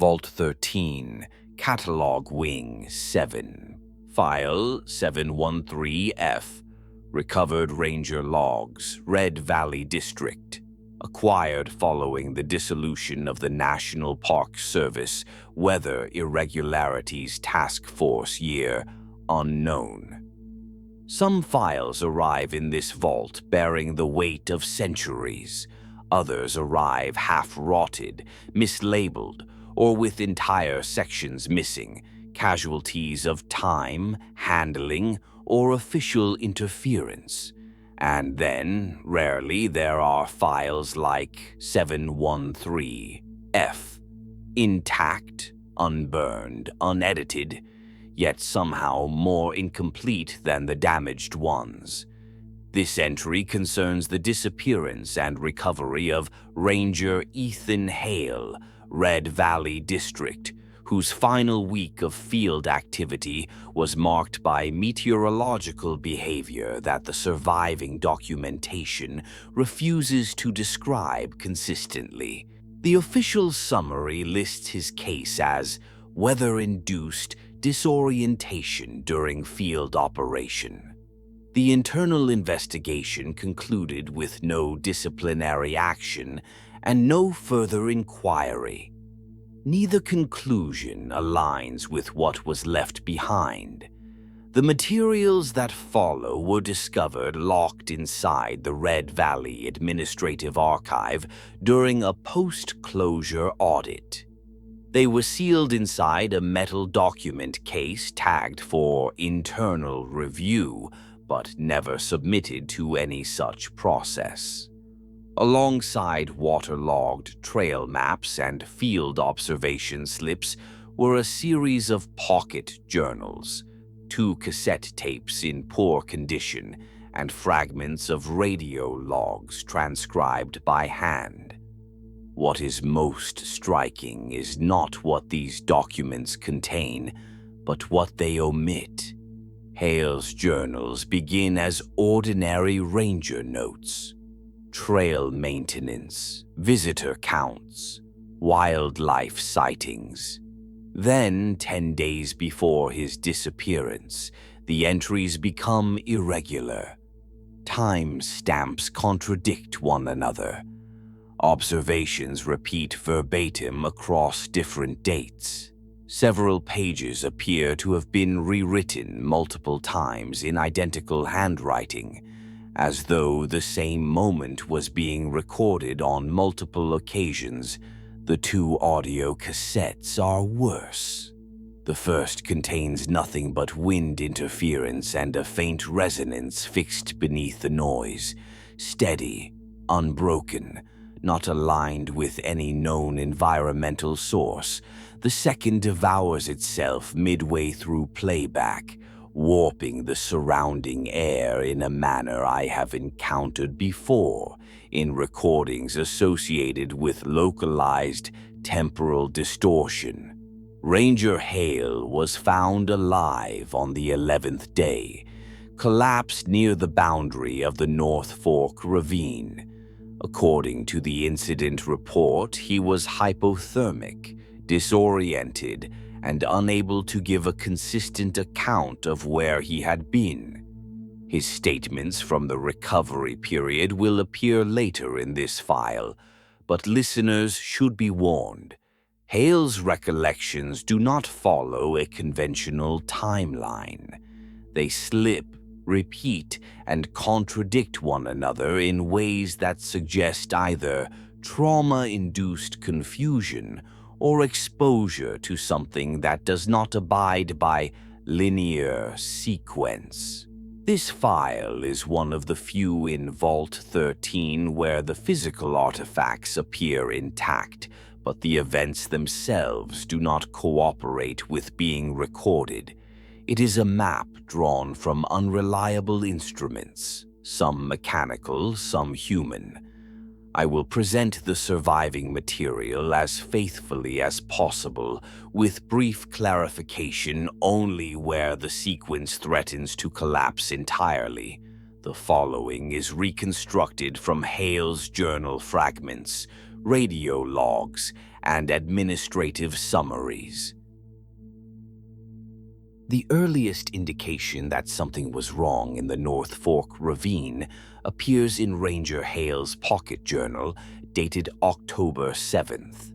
Vault 13, Catalog Wing 7, File 713F, Recovered Ranger Logs, Red Valley District, acquired following the dissolution of the National Park Service Weather Irregularities Task Force Year Unknown. Some files arrive in this vault bearing the weight of centuries. Others arrive half-rotted, mislabeled, or with entire sections missing, casualties of time, handling, or official interference. And then, rarely, there are files like 713F, intact, unburned, unedited, yet somehow more incomplete than the damaged ones. This entry concerns the disappearance and recovery of Ranger Ethan Hale, Red Valley District, whose final week of field activity was marked by meteorological behavior that the surviving documentation refuses to describe consistently. The official summary lists his case as weather-induced disorientation during field operation. The internal investigation concluded with no disciplinary action and no further inquiry. Neither conclusion aligns with what was left behind. The materials that follow were discovered locked inside the Red Valley Administrative Archive during a post-closure audit. They were sealed inside a metal document case tagged for internal review, but never submitted to any such process. Alongside waterlogged trail maps and field observation slips were a series of pocket journals, 2 cassette tapes in poor condition, and fragments of radio logs transcribed by hand. What is most striking is not what these documents contain, but what they omit. Hale's journals begin as ordinary ranger notes. Trail maintenance, visitor counts, wildlife sightings. Then, 10 days before his disappearance, the entries become irregular. Time stamps contradict one another. Observations repeat verbatim across different dates. Several pages appear to have been rewritten multiple times in identical handwriting, as though the same moment was being recorded on multiple occasions. The 2 audio cassettes are worse. The first contains nothing but wind interference and a faint resonance fixed beneath the noise, steady, unbroken, not aligned with any known environmental source. The second devours itself midway through playback, warping the surrounding air in a manner I have encountered before in recordings associated with localized temporal distortion. Ranger Hale was found alive on the 11th day, collapsed near the boundary of the North Fork Ravine. According to the incident report, he was hypothermic, disoriented, and unable to give a consistent account of where he had been. His statements from the recovery period will appear later in this file, but listeners should be warned. Hale's recollections do not follow a conventional timeline. They slip, repeat, and contradict one another in ways that suggest either trauma-induced confusion or exposure to something that does not abide by linear sequence. This file is one of the few in Vault 13 where the physical artifacts appear intact, but the events themselves do not cooperate with being recorded. It is a map drawn from unreliable instruments, some mechanical, some human. I will present the surviving material as faithfully as possible, with brief clarification only where the sequence threatens to collapse entirely. The following is reconstructed from Hale's journal fragments, radio logs, and administrative summaries. The earliest indication that something was wrong in the North Fork Ravine appears in Ranger Hale's pocket journal dated October 7th.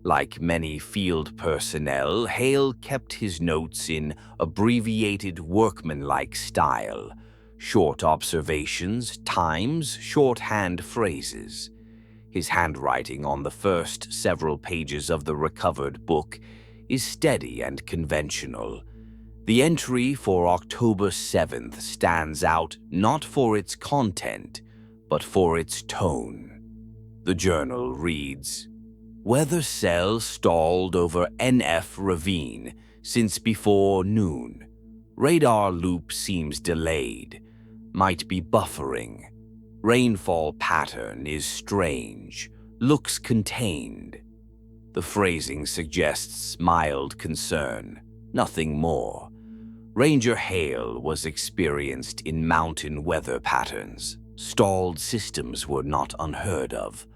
Like many field personnel, Hale kept his notes in abbreviated workmanlike style, short observations, times, shorthand phrases. His handwriting on the first several pages of the recovered book is steady and conventional. The entry for October 7th stands out not for its content, but for its tone. The journal reads, "Weather cell stalled over NF Ravine since before noon. Radar loop seems delayed. Might be buffering. Rainfall pattern is strange. Looks contained." The phrasing suggests mild concern, nothing more. Ranger Hale was experienced in mountain weather patterns. Stalled systems were not unheard of.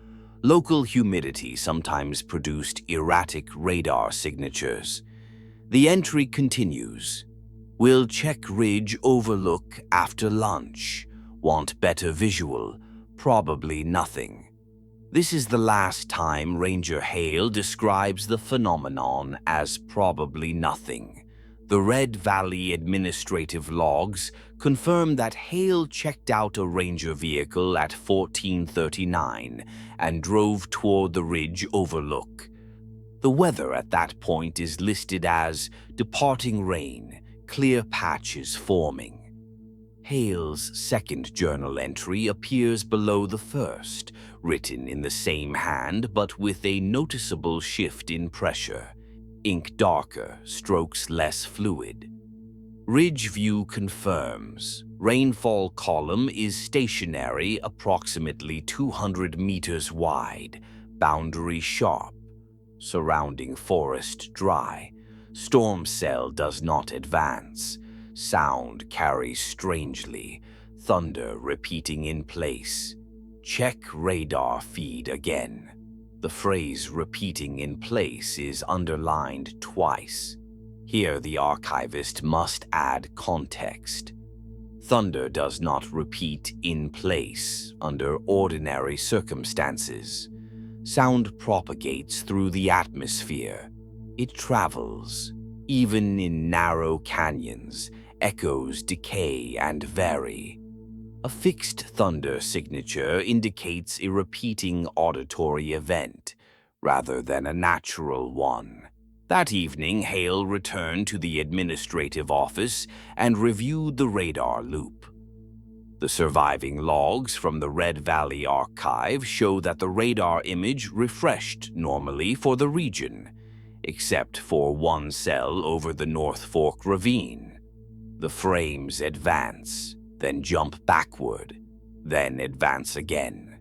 Local humidity sometimes produced erratic radar signatures. The entry continues. "Will check ridge overlook after lunch. Want better visual. Probably nothing." This is the last time Ranger Hale describes the phenomenon as probably nothing. The Red Valley administrative logs confirm that Hale checked out a ranger vehicle at 14:39 and drove toward the ridge overlook. The weather at that point is listed as departing rain, clear patches forming. Hale's second journal entry appears below the first, written in the same hand but with a noticeable shift in pressure. Ink darker, strokes less fluid. Ridge view confirms. Rainfall column is stationary, approximately 200 meters wide. Boundary sharp. Surrounding forest dry. Storm cell does not advance. Sound carries strangely. Thunder repeating in place. Check radar feed again. The phrase "repeating in place" is underlined twice. Here the archivist must add context. Thunder does not repeat in place under ordinary circumstances. Sound propagates through the atmosphere. It travels. Even in narrow canyons, echoes decay and vary. A fixed thunder signature indicates a repeating auditory event, rather than a natural one. That evening, Hale returned to the administrative office and reviewed the radar loop. The surviving logs from the Red Valley archive show that the radar image refreshed normally for the region, except for one cell over the North Fork Ravine. The frames advance, then jump backward, then advance again.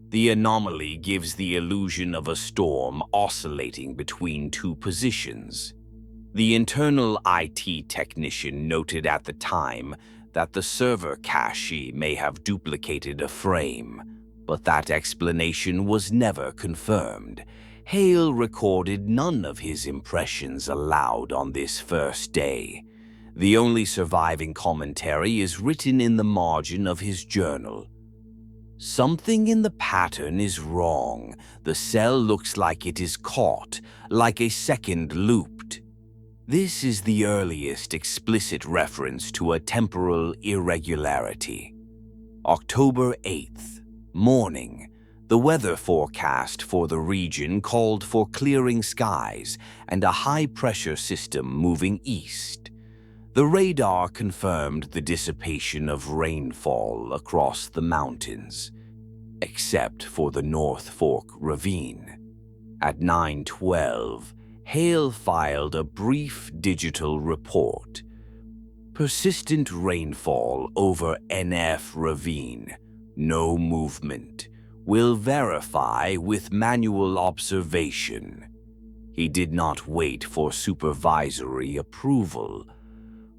The anomaly gives the illusion of a storm oscillating between two positions. The internal IT technician noted at the time that the server cache may have duplicated a frame, but that explanation was never confirmed. Hale recorded none of his impressions aloud on this first day. The only surviving commentary is written in the margin of his journal. "Something in the pattern is wrong. The cell looks like it is caught, like a second looped." This is the earliest explicit reference to a temporal irregularity. October 8th, morning. The weather forecast for the region called for clearing skies and a high-pressure system moving east. The radar confirmed the dissipation of rainfall across the mountains, except for the North Fork Ravine. At 9:12, Hale filed a brief digital report. Persistent rainfall over NF Ravine. No movement. Will verify with manual observation. He did not wait for supervisory approval.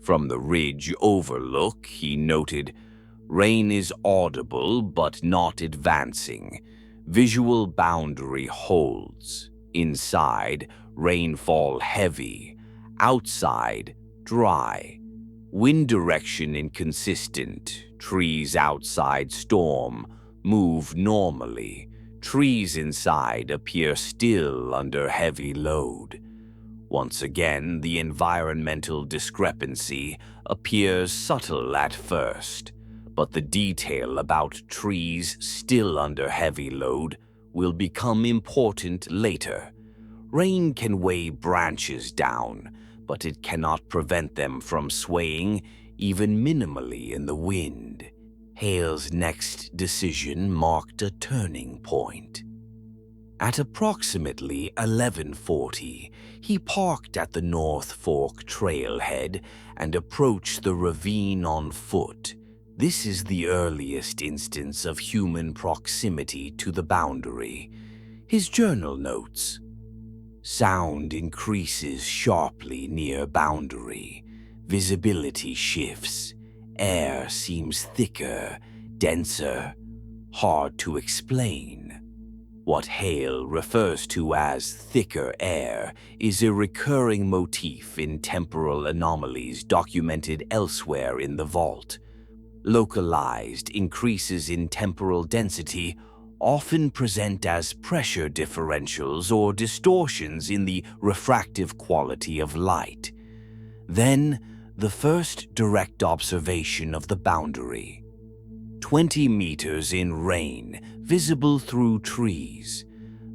From the ridge overlook, he noted, "Rain is audible but not advancing. Visual boundary holds. Inside, rainfall heavy. Outside, dry. Wind direction inconsistent. Trees outside storm. Move normally. Trees inside appear still under heavy load. Once again, the environmental discrepancy appears subtle at first, but the detail about trees still under heavy load will become important later. Rain can weigh branches down, but it cannot prevent them from swaying even minimally in the wind. Hale's next decision marked a turning point. At approximately 11:40, he parked at the North Fork trailhead and approached the ravine on foot. This is the earliest instance of human proximity to the boundary. His journal notes: sound increases sharply near boundary. Visibility shifts. Air seems thicker, denser, hard to explain. What Hale refers to as thicker air is a recurring motif in temporal anomalies documented elsewhere in the vault. Localized increases in temporal density often present as pressure differentials or distortions in the refractive quality of light. Then, the first direct observation of the boundary. 20 meters in rain, visible through trees.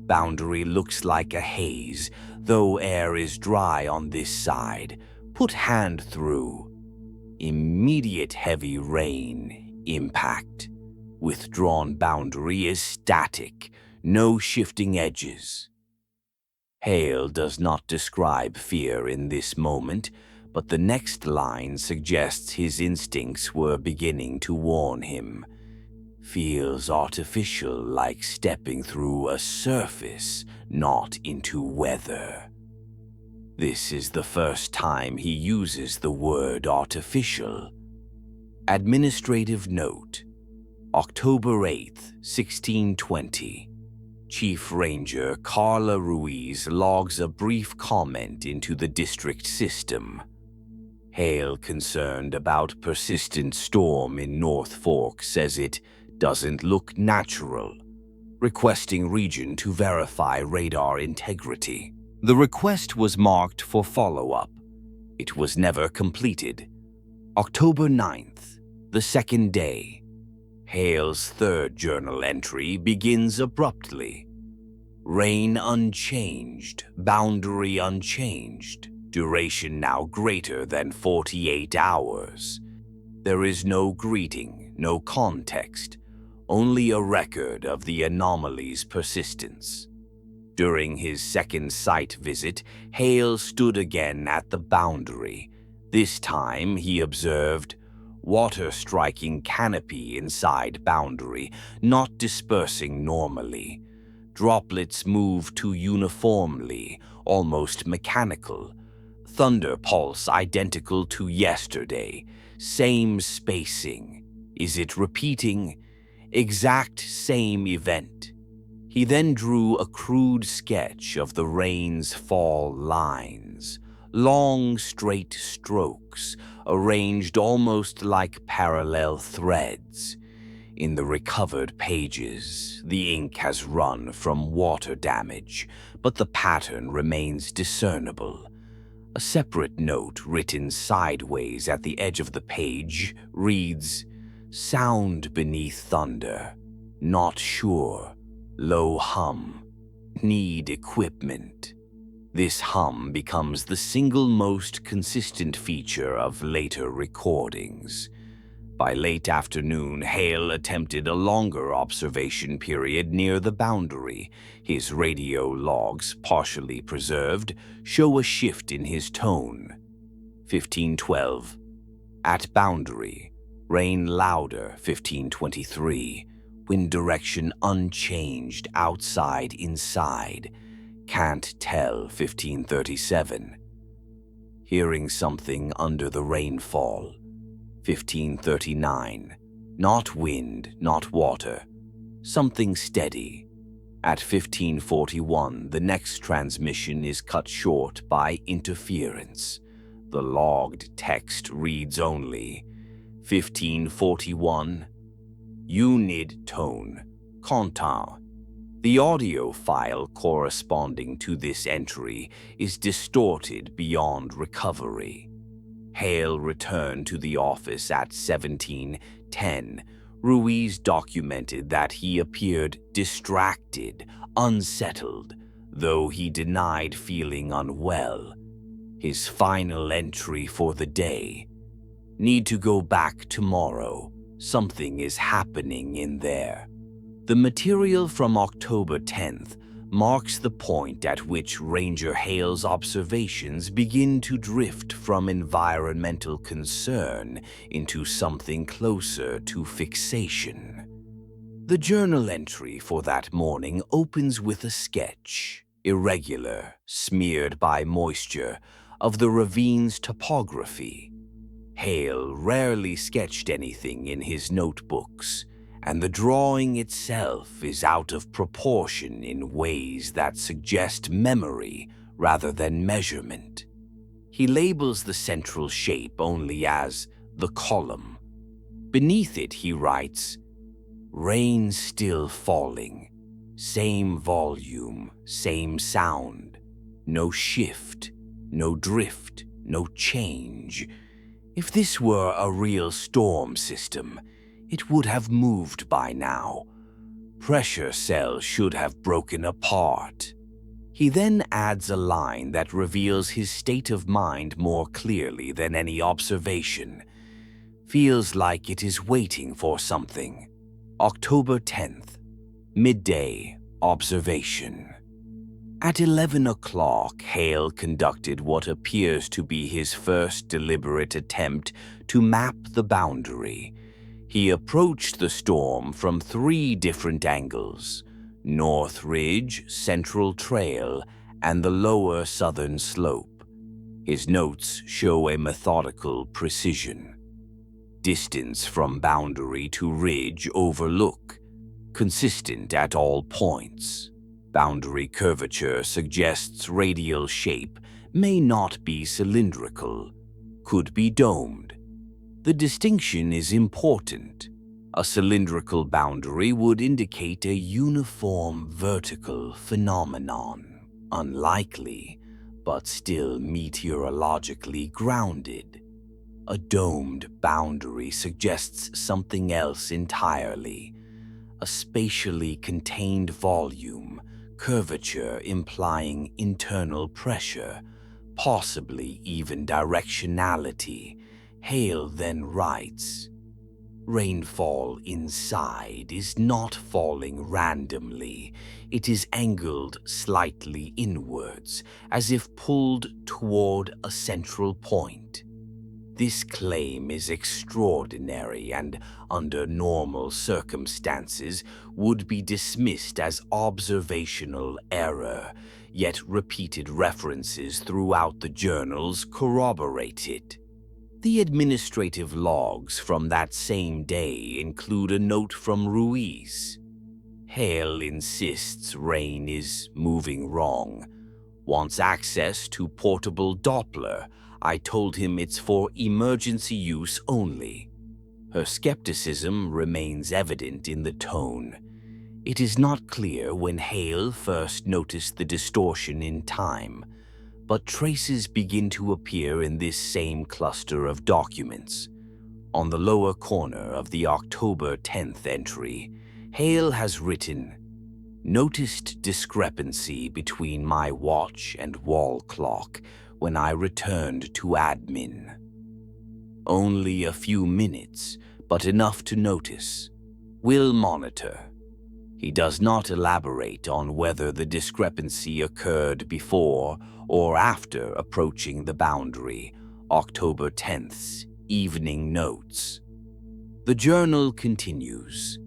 Boundary looks like a haze, though air is dry on this side. Put hand through. Immediate heavy rain. Impact. Withdrawn boundary is static, no shifting edges. Hale does not describe fear in this moment, but the next line suggests his instincts were beginning to warn him. Feels artificial, like stepping through a surface, not into weather. This is the first time he uses the word artificial. Administrative note: October 8th, 1620. Chief Ranger Carla Ruiz logs a brief comment into the district system. Hale, concerned about persistent storm in North Fork, says it doesn't look natural, requesting region to verify radar integrity. The request was marked for follow-up. It was never completed. October 9th, the second day. Hale's third journal entry begins abruptly. Rain unchanged, boundary unchanged. Duration now greater than 48 hours. There is no greeting, no context, only a record of the anomaly's persistence. During his second site visit, Hale stood again at the boundary. This time, he observed water striking canopy inside boundary, not dispersing normally. Droplets move too uniformly, almost mechanical. Thunder pulse identical to yesterday. Same spacing. Is it repeating? Exact same event. He then drew a crude sketch of the rain's fall lines. Long, straight strokes, arranged almost like parallel threads. In the recovered pages, the ink has run from water damage, but the pattern remains discernible. A separate note written sideways at the edge of the page reads, "Sound beneath thunder. Not sure. Low hum. Need equipment." This hum becomes the single most consistent feature of later recordings. By late afternoon, Hale attempted a longer observation period near the boundary. His radio logs, partially preserved, show a shift in his tone. 1512. At boundary. Rain louder, 1523. Wind direction unchanged, outside, inside. Can't tell, 1537. Hearing something under the rainfall. 1539. Not wind, not water. Something steady. At 15:41, the next transmission is cut short by interference. The logged text reads only, 15:41, unid tone, content. The audio file corresponding to this entry is distorted beyond recovery. Hale returned to the office at 17:10. Ruiz documented that he appeared distracted, unsettled, though he denied feeling unwell. His final entry for the day: need to go back tomorrow. Something is happening in there. The material from October 10th marks the point at which Ranger Hale's observations begin to drift from environmental concern into something closer to fixation. The journal entry for that morning opens with a sketch, irregular, smeared by moisture, of the ravine's topography. Hale rarely sketched anything in his notebooks, and the drawing itself is out of proportion in ways that suggest memory rather than measurement. He labels the central shape only as the column. Beneath it he writes, "Rain still falling, same volume, same sound, no shift, no drift, no change. If this were a real storm system, it would have moved by now. Pressure cells should have broken apart." He then adds a line that reveals his state of mind more clearly than any observation. Feels like it is waiting for something. October 10th, midday observation. At 11 o'clock, Hale conducted what appears to be his first deliberate attempt to map the boundary. He approached the storm from 3 different angles: North Ridge, Central Trail, and the lower southern slope. His notes show a methodical precision. Distance from boundary to ridge overlook, consistent at all points. Boundary curvature suggests radial shape may not be cylindrical, could be domed. The distinction is important. A cylindrical boundary would indicate a uniform vertical phenomenon, unlikely, but still meteorologically grounded. A domed boundary suggests something else entirely, a spatially contained volume, curvature implying internal pressure, possibly even directionality. Hale then writes, "Rainfall inside is not falling randomly. It is angled slightly inwards, as if pulled toward a central point. This claim is extraordinary and, under normal circumstances, would be dismissed as observational error, yet repeated references throughout the journals corroborate it." The administrative logs from that same day include a note from Ruiz. Hale insists rain is moving wrong, wants access to portable Doppler. I told him it's for emergency use only. Her skepticism remains evident in the tone. It is not clear when Hale first noticed the distortion in time, but traces begin to appear in this same cluster of documents. On the lower corner of the October 10th entry, Hale has written, "Noticed discrepancy between my watch and wall clock when I returned to admin. Only a few minutes, but enough to notice. Will monitor." He does not elaborate on whether the discrepancy occurred before or after approaching the boundary. October 10th's evening notes. The journal continues.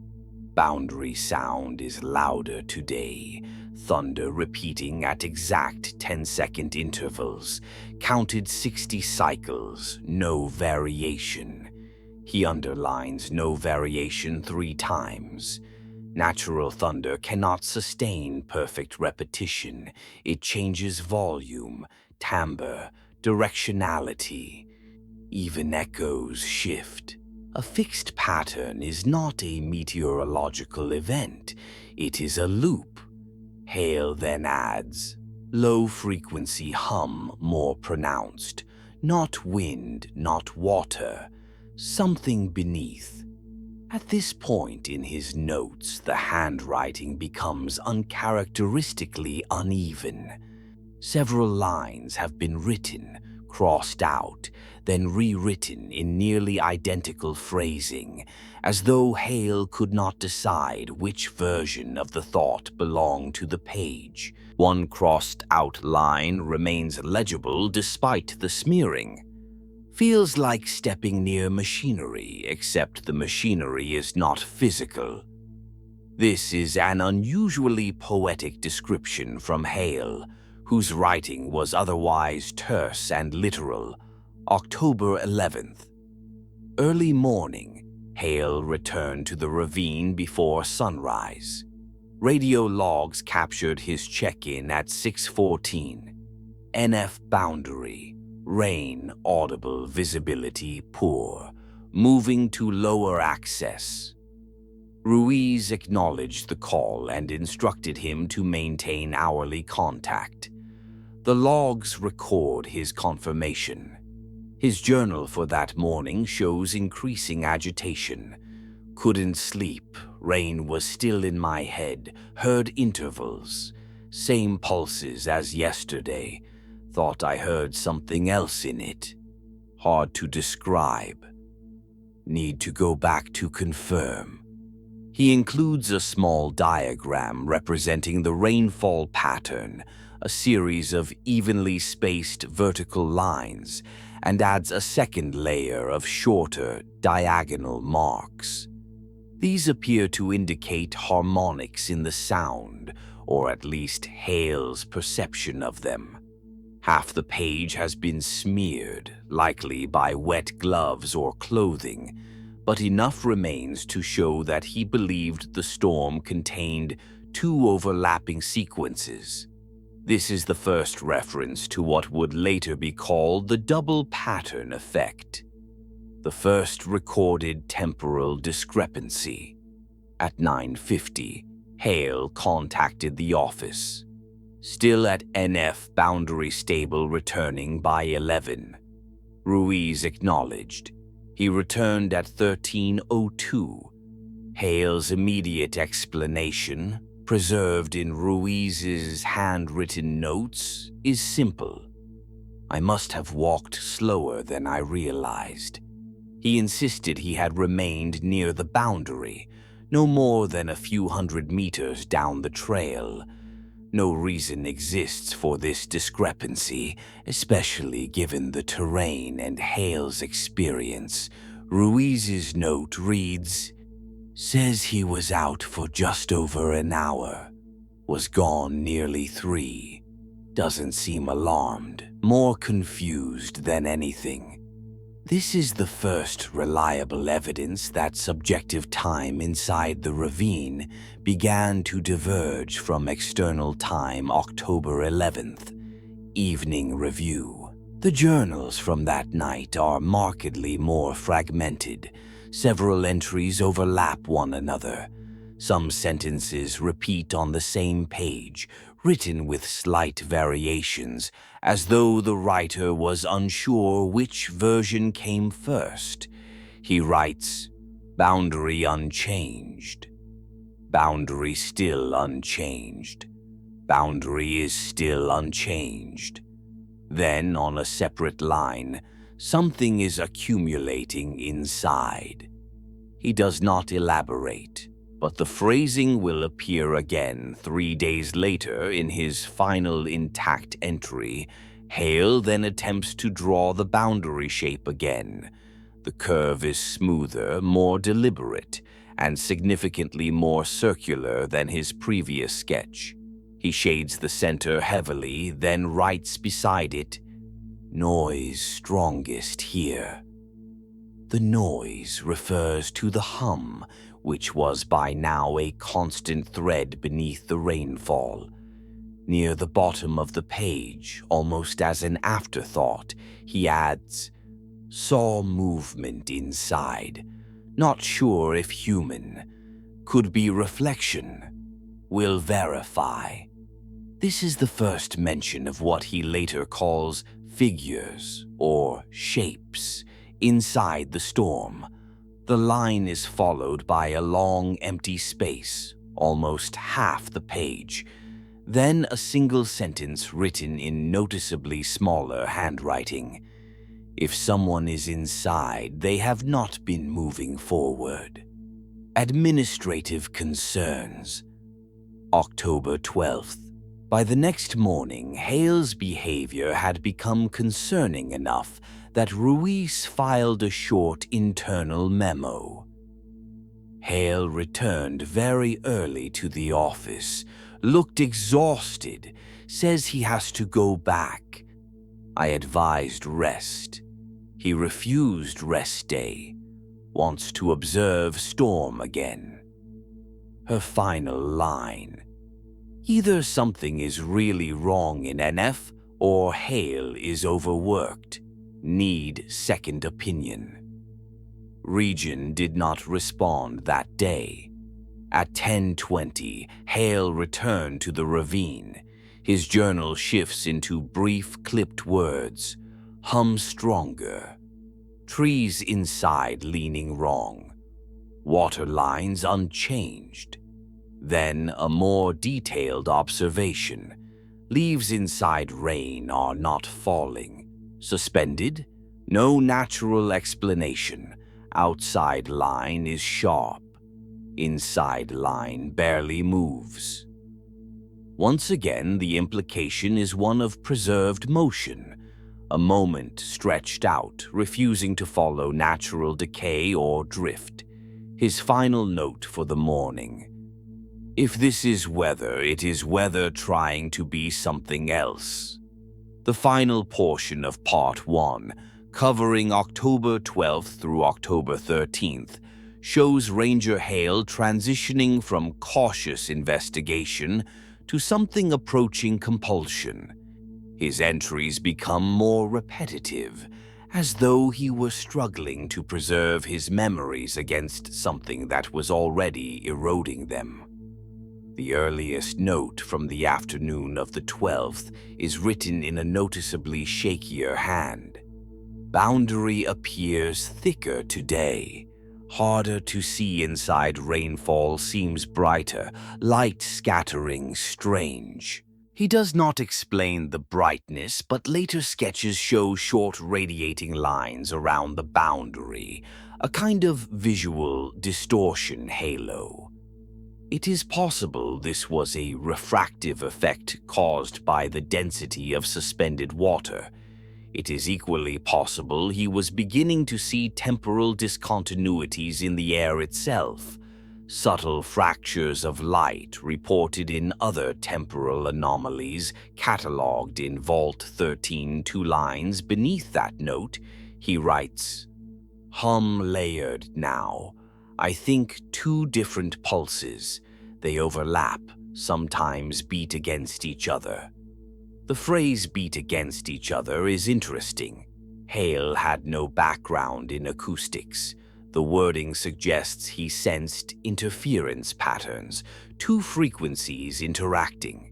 Boundary sound is louder today. Thunder repeating at exact 10-second intervals. Counted 60 cycles, no variation. He underlines no variation 3 times. Natural thunder cannot sustain perfect repetition. It changes volume, timbre, directionality. Even echoes shift. A fixed pattern is not a meteorological event. It is a loop. Hale then adds, low-frequency hum more pronounced. Not wind, not water. Something beneath. At this point in his notes, the handwriting becomes uncharacteristically uneven. Several lines have been written, crossed out, then rewritten in nearly identical phrasing, as though Hale could not decide which version of the thought belonged to the page. One crossed-out line remains legible despite the smearing. Feels like stepping near machinery, except the machinery is not physical. This is an unusually poetic description from Hale, whose writing was otherwise terse and literal. October 11th. Early morning, Hale returned to the ravine before sunrise. Radio logs captured his check-in at 6:14. NF boundary. Rain, audible, visibility poor. Moving to lower access. Ruiz acknowledged the call and instructed him to maintain hourly contact. The logs record his confirmation. His journal for that morning shows increasing agitation. Couldn't sleep, rain was still in my head, heard intervals. Same pulses as yesterday. Thought I heard something else in it. Hard to describe. Need to go back to confirm. He includes a small diagram representing the rainfall pattern, a series of evenly spaced vertical lines, and adds a second layer of shorter, diagonal marks. These appear to indicate harmonics in the sound, or at least Hale's perception of them. Half the page has been smeared, likely by wet gloves or clothing, but enough remains to show that he believed the storm contained two overlapping sequences. This is the first reference to what would later be called the double pattern effect, the first recorded temporal discrepancy. At 9:50, Hale contacted the office. Still at NF boundary stable returning by 11. Ruiz acknowledged. He returned at 13:02. Hale's immediate explanation, preserved in Ruiz's handwritten notes, is simple. I must have walked slower than I realized. He insisted he had remained near the boundary, no more than a few hundred meters down the trail. No reason exists for this discrepancy, especially given the terrain and Hale's experience. Ruiz's note reads, says he was out for just over an hour. Was gone nearly 3. Doesn't seem alarmed, more confused than anything. This is the first reliable evidence that subjective time inside the ravine began to diverge from external time. October 11th. Evening review. The journals from that night are markedly more fragmented. Several entries overlap one another. Some sentences repeat on the same page, written with slight variations, as though the writer was unsure which version came first. He writes, boundary unchanged. Boundary still unchanged. Boundary is still unchanged. Then, on a separate line, something is accumulating inside. He does not elaborate, but the phrasing will appear again 3 days later in his final intact entry. Hale then attempts to draw the boundary shape again. The curve is smoother, more deliberate, and significantly more circular than his previous sketch. He shades the center heavily, then writes beside it, noise strongest here. The noise refers to the hum, which was by now a constant thread beneath the rainfall. Near the bottom of the page, almost as an afterthought, he adds, "Saw movement inside. Not sure if human. Could be reflection. Will verify." This is the first mention of what he later calls figures or shapes inside the storm. The line is followed by a long empty space, almost half the page, then a single sentence written in noticeably smaller handwriting. "If someone is inside, they have not been moving forward." Administrative concerns. October 12th. By the next morning, Hale's behavior had become concerning enough that Ruiz filed a short internal memo. Hale returned very early to the office, looked exhausted, says he has to go back. I advised rest. He refused rest day, wants to observe storm again. Her final line. Either something is really wrong in NF or Hale is overworked. Need second opinion. Region did not respond that day. At 10:20, Hale returned to the ravine. His journal shifts into brief, clipped words. Hum stronger. Trees inside leaning wrong. Water lines unchanged. Then a more detailed observation. Leaves inside rain are not falling. Suspended? No natural explanation. Outside line is sharp. Inside line barely moves. Once again, the implication is one of preserved motion. A moment stretched out, refusing to follow natural decay or drift. His final note for the morning. If this is weather, it is weather trying to be something else. The final portion of Part 1, covering October 12th through October 13th, shows Ranger Hale transitioning from cautious investigation to something approaching compulsion. His entries become more repetitive, as though he were struggling to preserve his memories against something that was already eroding them. The earliest note from the afternoon of the 12th is written in a noticeably shakier hand. Boundary appears thicker today. Harder to see inside rainfall seems brighter, light scattering strange. He does not explain the brightness, but later sketches show short radiating lines around the boundary, a kind of visual distortion halo. It is possible this was a refractive effect caused by the density of suspended water. It is equally possible he was beginning to see temporal discontinuities in the air itself, subtle fractures of light reported in other temporal anomalies catalogued in Vault 13 2 lines beneath that note. He writes, "Hum layered now. I think two different pulses. They overlap, sometimes beat against each other." The phrase "beat against each other" is interesting. Hale had no background in acoustics. The wording suggests he sensed interference patterns, two frequencies interacting.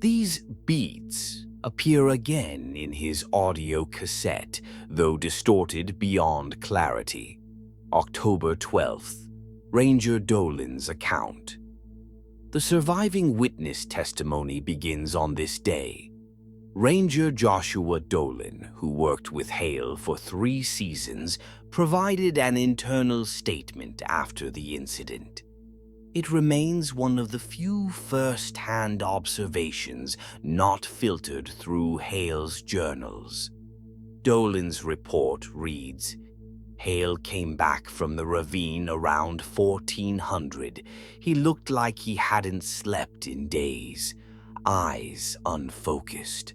These beats appear again in his audio cassette, though distorted beyond clarity. October 12th, Ranger Dolan's account. The surviving witness testimony begins on this day. Ranger Joshua Dolan, who worked with Hale for 3 seasons, provided an internal statement after the incident. It remains one of the few first-hand observations not filtered through Hale's journals. Dolan's report reads, Hale came back from the ravine around 1400. He looked like he hadn't slept in days, eyes unfocused.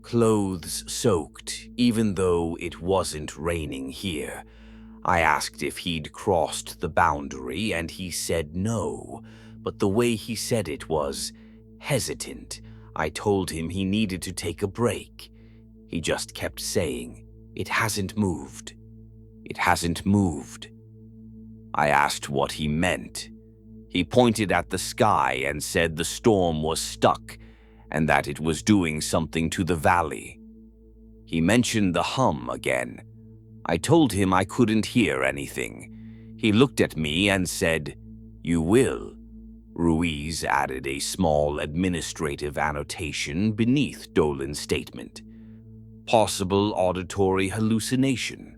Clothes soaked, even though it wasn't raining here. I asked if he'd crossed the boundary, and he said no, but the way he said it was hesitant. I told him he needed to take a break. He just kept saying, "It hasn't moved. It hasn't moved." I asked what he meant. He pointed at the sky and said the storm was stuck and that it was doing something to the valley. He mentioned the hum again. I told him I couldn't hear anything. He looked at me and said, "You will." Ruiz added a small administrative annotation beneath Dolan's statement. Possible auditory hallucination,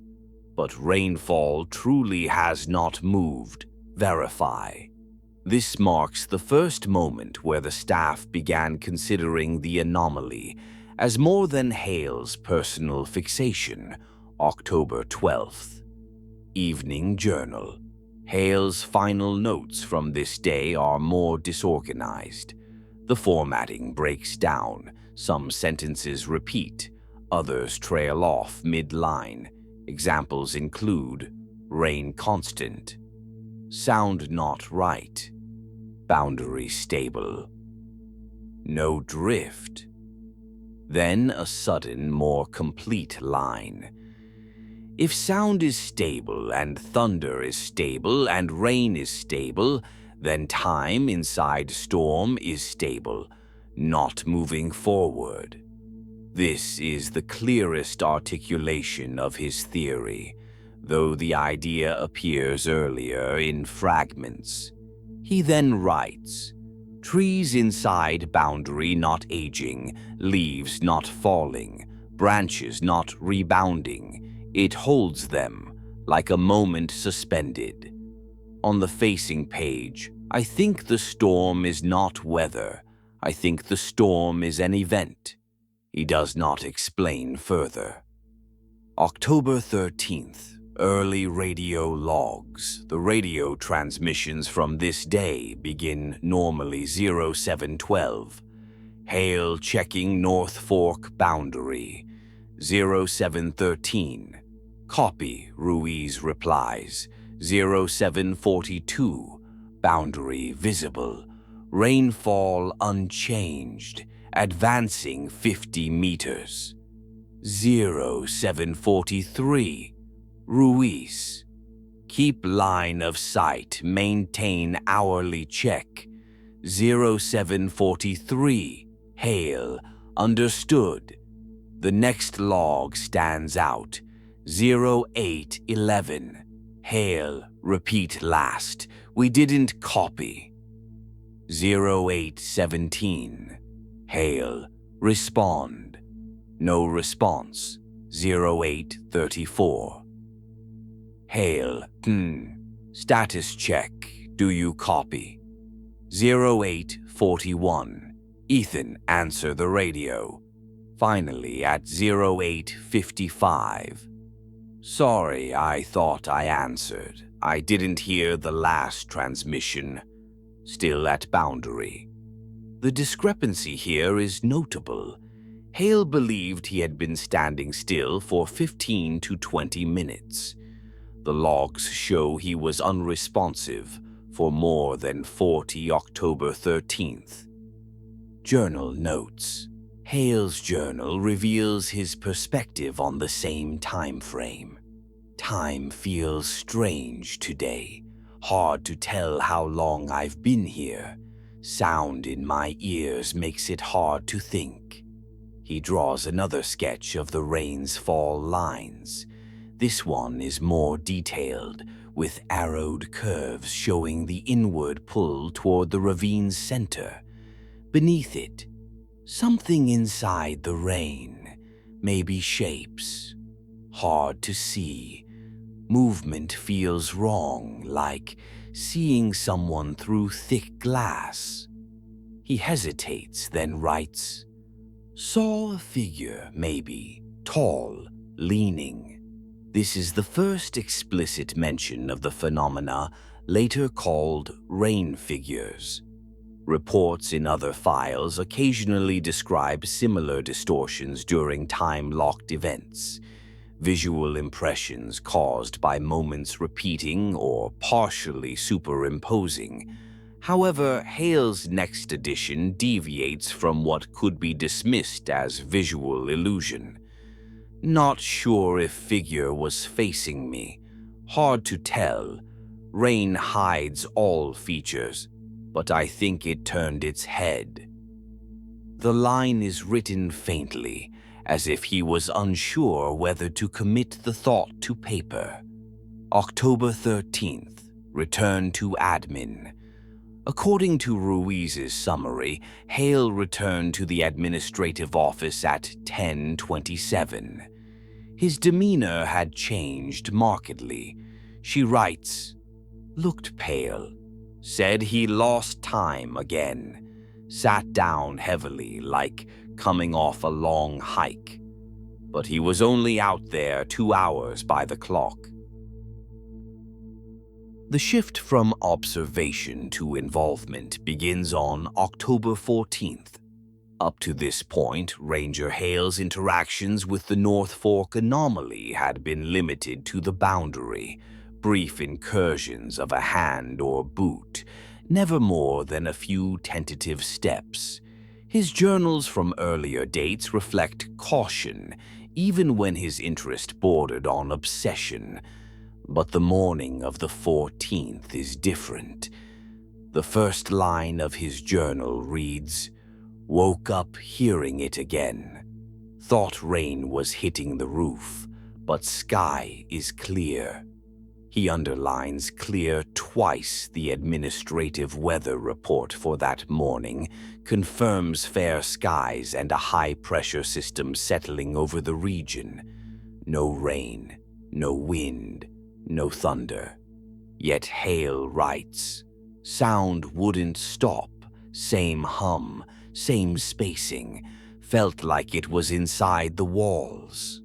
but rainfall truly has not moved. Verify. This marks the first moment where the staff began considering the anomaly as more than Hale's personal fixation. October 12th. Evening Journal. Hale's final notes from this day are more disorganized. The formatting breaks down. Some sentences repeat, others trail off mid-line. Examples include rain constant, sound not right, boundary stable, no drift. Then a sudden, more complete line. If sound is stable and thunder is stable and rain is stable, then time inside storm is stable, not moving forward. This is the clearest articulation of his theory, though the idea appears earlier in fragments. He then writes, "Trees inside boundary not aging, leaves not falling, branches not rebounding. It holds them, like a moment suspended." On the facing page, "I think the storm is not weather. I think the storm is an event." He does not explain further. October 13th. Early radio logs. The radio transmissions from this day begin normally 0712. Hale checking North Fork boundary. 0713. Copy, Ruiz replies. 0742. Boundary visible. Rainfall unchanged. Advancing 50 meters. 0743. Ruiz. Keep line of sight. Maintain hourly check. 0743. Hale. Understood. The next log stands out. 0811. Hale. Repeat last. We didn't copy. 0817. Hale. Respond. No response. 0834. Hale. Status check. Do you copy? 0841. Ethan, answer the radio. Finally at 0855. Sorry, I thought I answered. I didn't hear the last transmission. Still at boundary. The discrepancy here is notable. Hale believed he had been standing still for 15 to 20 minutes. The logs show he was unresponsive for more than 40 October 13th. Journal notes. Hale's journal reveals his perspective on the same time frame. Time feels strange today. Hard to tell how long I've been here. Sound in my ears makes it hard to think. He draws another sketch of the rain's fall lines. This one is more detailed, with arrowed curves showing the inward pull toward the ravine's center. Beneath it, something inside the rain, maybe shapes. Hard to see. Movement feels wrong, like seeing someone through thick glass. He hesitates, then writes, "Saw a figure, maybe, tall, leaning." This is the first explicit mention of the phenomena later called rain figures. Reports in other files occasionally describe similar distortions during time-locked events. visual impressions caused by moments repeating or partially superimposing. However, Hale's next edition deviates from what could be dismissed as visual illusion. Not sure if figure was facing me. Hard to tell. Rain hides all features, but I think it turned its head. The line is written faintly, as if he was unsure whether to commit the thought to paper. October 13th, return to admin. According to Ruiz's summary, Hale returned to the administrative office at 10:27. His demeanor had changed markedly. She writes, looked pale, said he lost time again, sat down heavily like coming off a long hike, but he was only out there 2 hours by the clock. The shift from observation to involvement begins on October 14th. Up to this point, Ranger Hale's interactions with the North Fork anomaly had been limited to the boundary, brief incursions of a hand or boot, never more than a few tentative steps. His journals from earlier dates reflect caution, even when his interest bordered on obsession. But the morning of the 14th is different. The first line of his journal reads, woke up hearing it again. Thought rain was hitting the roof, but sky is clear. He underlines clear twice. The administrative weather report for that morning confirms fair skies and a high-pressure system settling over the region. No rain, no wind, no thunder. Yet Hale writes, sound wouldn't stop, same hum, same spacing, felt like it was inside the walls.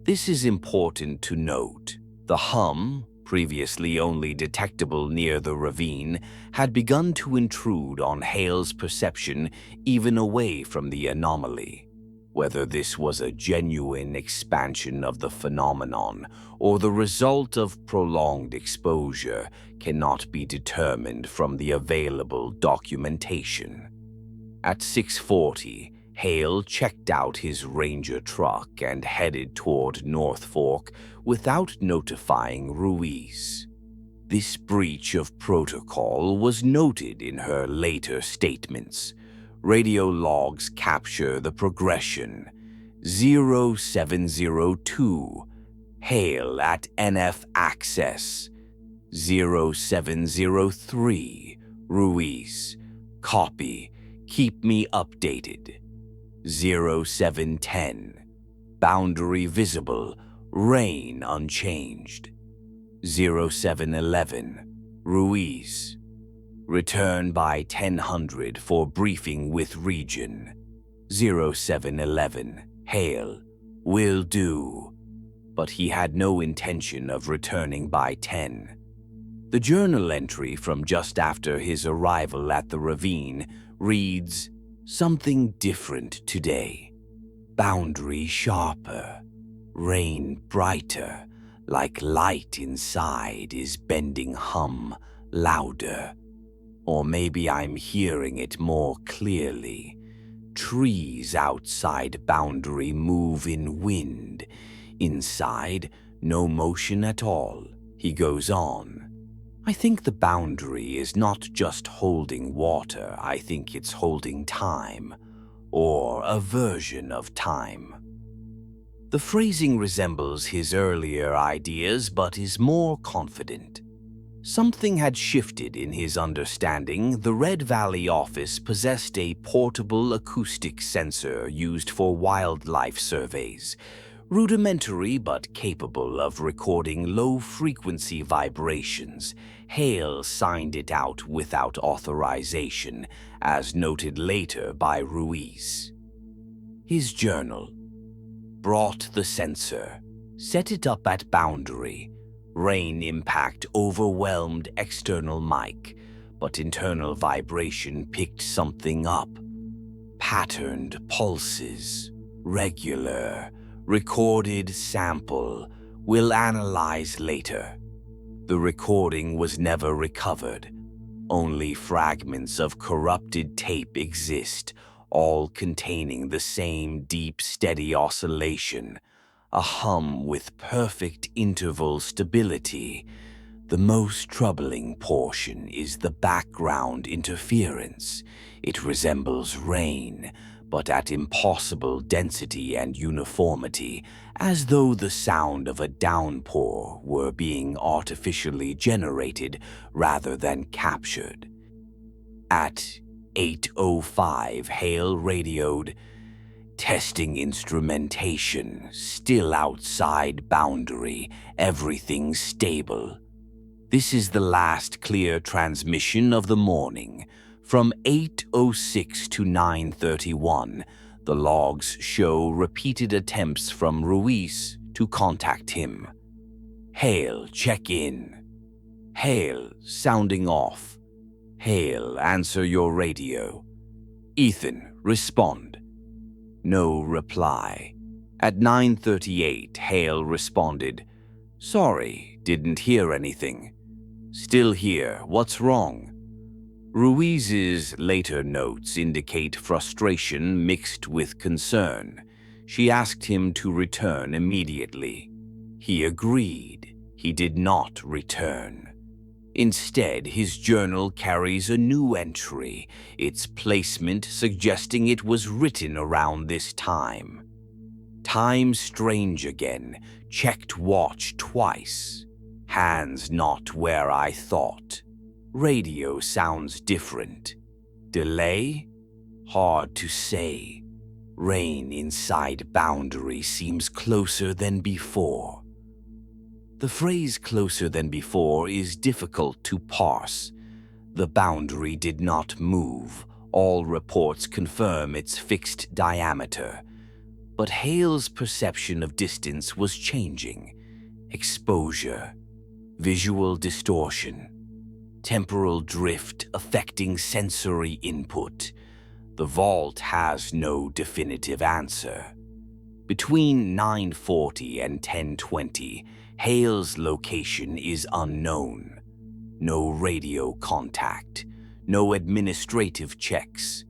This is important to note. The hum, previously only detectable near the ravine, had begun to intrude on Hale's perception even away from the anomaly. Whether this was a genuine expansion of the phenomenon or the result of prolonged exposure cannot be determined from the available documentation. At 6:40, Hale checked out his Ranger truck and headed toward North Fork without notifying Ruiz. This breach of protocol was noted in her later statements. Radio logs capture the progression. 0702, Hale at NF Access. 0703, Ruiz, copy, keep me updated. 0710, boundary visible, rain unchanged. 0711, Ruiz, return by 1000 for briefing with region. 0711, Hale, will do. But he had no intention of returning by 10. The journal entry from just after his arrival at the ravine reads, something different today. Boundary sharper, rain brighter, like light inside is bending hum louder. Or maybe I'm hearing it more clearly. Trees outside boundary move in wind. Inside, no motion at all. He goes on. I think the boundary is not just holding water, I think it's holding time, or a version of time. The phrasing resembles his earlier ideas, but is more confident. Something had shifted in his understanding. The Red Valley office possessed a portable acoustic sensor used for wildlife surveys. Rudimentary but capable of recording low-frequency vibrations, Hale signed it out without authorization, as noted later by Ruiz. His journal. Brought the sensor. Set it up at boundary. Rain impact overwhelmed external mic, but internal vibration picked something up. Patterned pulses. Regular. Recorded sample. Will analyze later. The recording was never recovered. Only fragments of corrupted tape exist, all containing the same deep, steady oscillation, a hum with perfect interval stability. The most troubling portion is the background interference. It resembles rain, but at impossible density and uniformity, as though the sound of a downpour were being artificially generated rather than captured. At 8:05, Hale radioed, "Testing instrumentation, still outside boundary, everything stable." This is the last clear transmission of the morning. From 8:06 to 9:31, the logs show repeated attempts from Ruiz to contact him. Hale, check in. Hale, sounding off. Hale, answer your radio. Ethan, respond. No reply. At 9:38, Hale responded, "Sorry, didn't hear anything." "Still here, what's wrong?" Ruiz's later notes indicate frustration mixed with concern. She asked him to return immediately. He agreed. He did not return. Instead, his journal carries a new entry, its placement suggesting it was written around this time. "Time strange again. Checked watch twice. Hands not where I thought. Radio sounds different. Delay? Hard to say. Rain inside boundary seems closer than before." The phrase "closer than before" is difficult to parse. The boundary did not move. All reports confirm its fixed diameter. But Hale's perception of distance was changing. Exposure, visual distortion, temporal drift affecting sensory input. The vault has no definitive answer. Between 9:40 and 10:20, Hale's location is unknown. No radio contact, no administrative checks,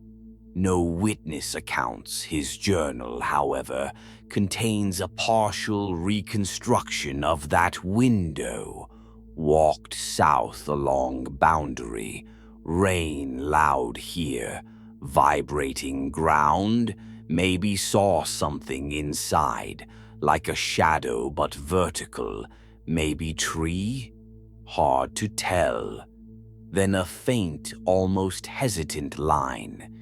no witness accounts. His journal, however, contains a partial reconstruction of that window. Walked south along boundary. Rain loud here. Vibrating ground. Maybe saw something inside, like a shadow but vertical. Maybe tree? Hard to tell. Then a faint, almost hesitant line.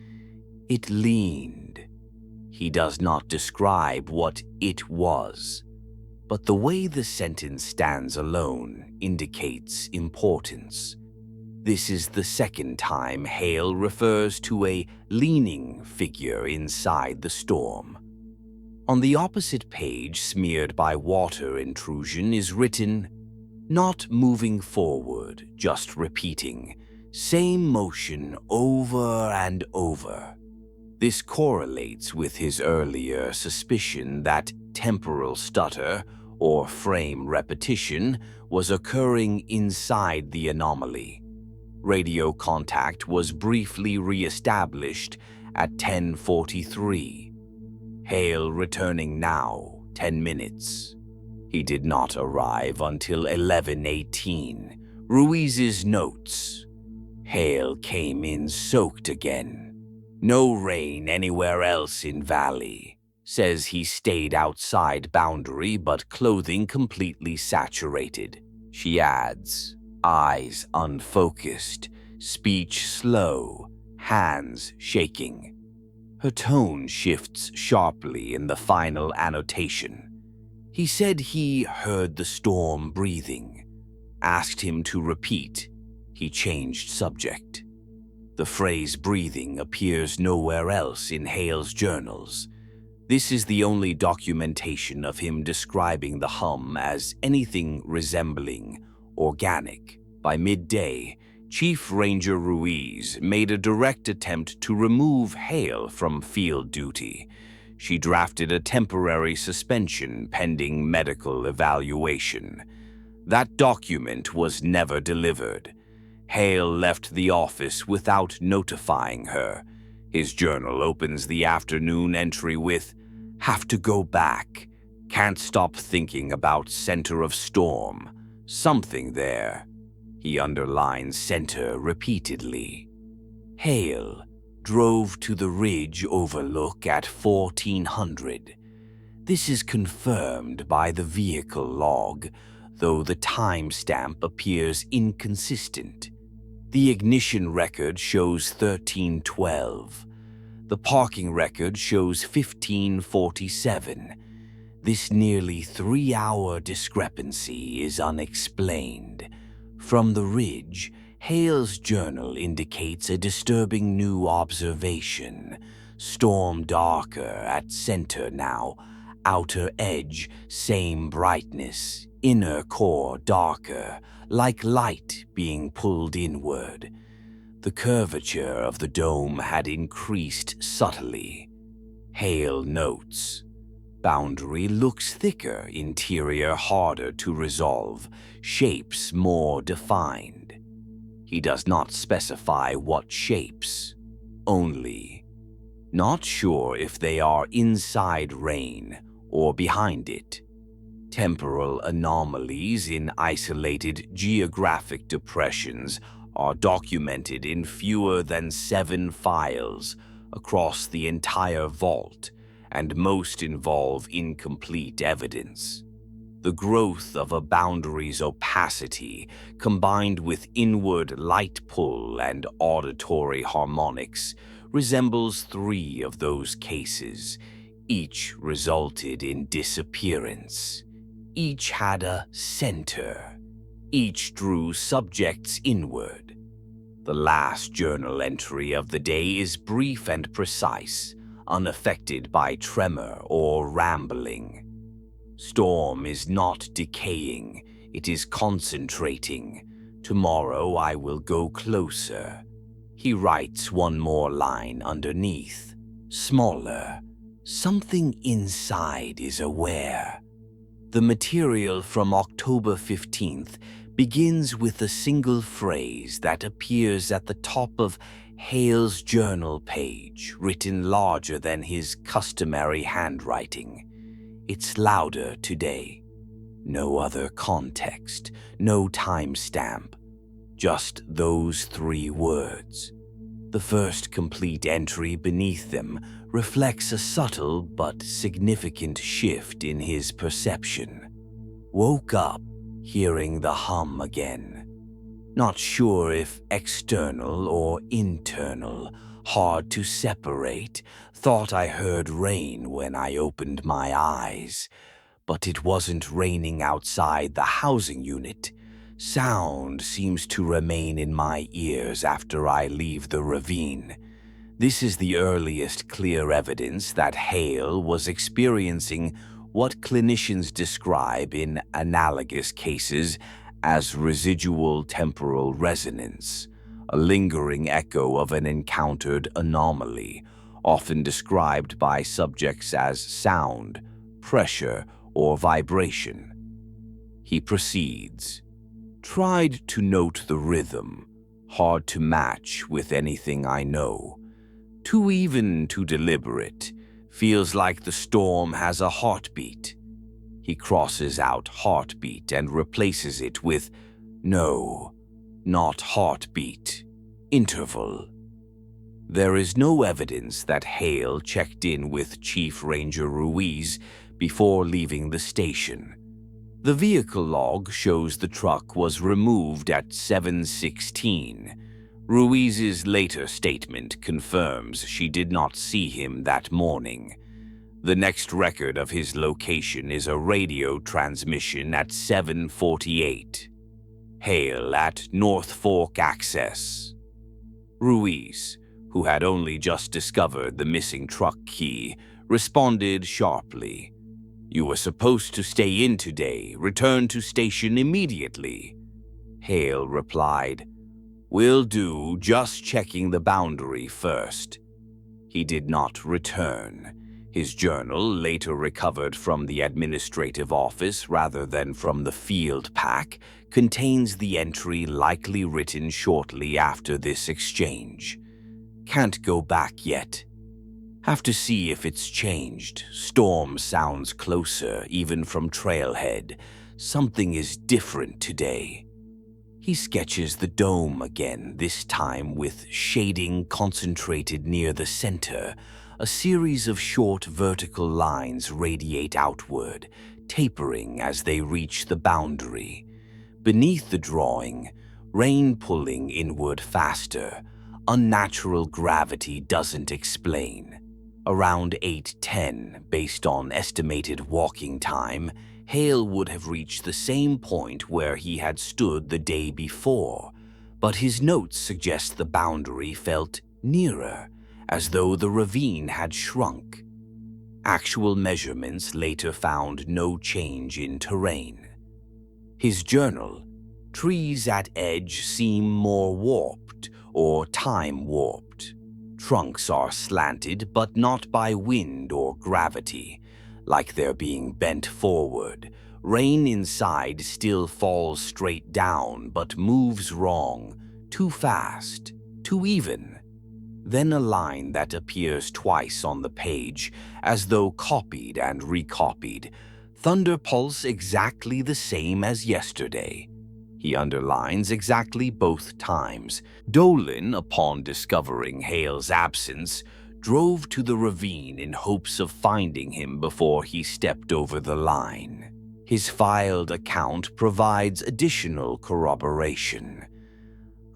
It leaned. He does not describe what it was, but the way the sentence stands alone indicates importance. This is the second time Hale refers to a leaning figure inside the storm. On the opposite page, smeared by water intrusion, is written, "Not moving forward, just repeating. Same motion over and over." This correlates with his earlier suspicion that temporal stutter, or frame repetition, was occurring inside the anomaly. Radio contact was briefly re-established at 10:43. Hale returning now, 10 minutes. He did not arrive until 11:18. Ruiz's notes. Hale came in soaked again. No rain anywhere else in valley. Says he stayed outside boundary but clothing completely saturated. She adds, eyes unfocused, speech slow, hands shaking. Her tone shifts sharply in the final annotation. He said he heard the storm breathing. Asked him to repeat. He changed subject. The phrase breathing appears nowhere else in Hale's journals. This is the only documentation of him describing the hum as anything resembling organic. By midday, Chief Ranger Ruiz made a direct attempt to remove Hale from field duty. she drafted a temporary suspension pending medical evaluation. That document was never delivered. Hale left the office without notifying her. His journal opens the afternoon entry with, "Have to go back. Can't stop thinking about center of storm. Something there." He underlines center repeatedly. Hale drove to the ridge overlook at 1400. This is confirmed by the vehicle log, though the timestamp appears inconsistent. The ignition record shows 1312. The parking record shows 1547. This nearly 3-hour discrepancy is unexplained. From the ridge, Hale's journal indicates a disturbing new observation. Storm darker at center now, outer edge same brightness, inner core darker, like light being pulled inward. The curvature of the dome had increased subtly. Hale notes, boundary looks thicker, interior harder to resolve, shapes more defined. He does not specify what shapes, only. Not sure if they are inside rain or behind it. Temporal anomalies in isolated geographic depressions are documented in fewer than 7 files across the entire vault, and most involve incomplete evidence. The growth of a boundary's opacity, combined with inward light pull and auditory harmonics, resembles 3 of those cases. Each resulted in disappearance. Each had a center. Each drew subjects inward. The last journal entry of the day is brief and precise, unaffected by tremor or rambling. Storm is not decaying, it is concentrating. Tomorrow I will go closer. He writes one more line underneath, smaller. Something inside is aware. The material from October 15th begins with a single phrase that appears at the top of Hale's journal page, written larger than his customary handwriting. It's louder today. No other context, no timestamp, just those 3 words. The first complete entry beneath them reflects a subtle but significant shift in his perception. Woke up hearing the hum again. Not sure if external or internal, hard to separate. Thought I heard rain when I opened my eyes, but it wasn't raining outside the housing unit. Sound seems to remain in my ears after I leave the ravine. This is the earliest clear evidence that Hale was experiencing what clinicians describe in analogous cases as residual temporal resonance, a lingering echo of an encountered anomaly, often described by subjects as sound, pressure, or vibration. He proceeds. Tried to note the rhythm, hard to match with anything I know. Too even to deliberate, feels like the storm has a heartbeat. He crosses out heartbeat and replaces it with no, not heartbeat, interval. There is no evidence that Hale checked in with Chief Ranger Ruiz before leaving the station. The vehicle log shows the truck was removed at 7:16. Ruiz's later statement confirms she did not see him that morning. The next record of his location is a radio transmission at 7:48. Hale at North Fork Access. Ruiz, who had only just discovered the missing truck key, responded sharply. You were supposed to stay in today. Return to station immediately. Hale replied, Will do, just checking the boundary first. He did not return. His journal, later recovered from the administrative office rather than from the field pack, contains the entry likely written shortly after this exchange. Can't go back yet. Have to see if it's changed. Storm sounds closer, even from trailhead. Something is different today. He sketches the dome again, this time with shading concentrated near the center. A series of short vertical lines radiate outward, tapering as they reach the boundary. Beneath the drawing, rain pulling inward faster. Unnatural gravity doesn't explain. Around 8:10, based on estimated walking time, Hale would have reached the same point where he had stood the day before, but his notes suggest the boundary felt nearer, as though the ravine had shrunk. Actual measurements later found no change in terrain. His journal, trees at edge seem more warped or time-warped. Trunks are slanted, but not by wind or gravity, like they're being bent forward. Rain inside still falls straight down, but moves wrong, too fast, too even. Then a line that appears twice on the page, as though copied and recopied. Thunder pulse exactly the same as yesterday. He underlines exactly both times. Dolan, upon discovering Hale's absence, drove to the ravine in hopes of finding him before he stepped over the line. His filed account provides additional corroboration.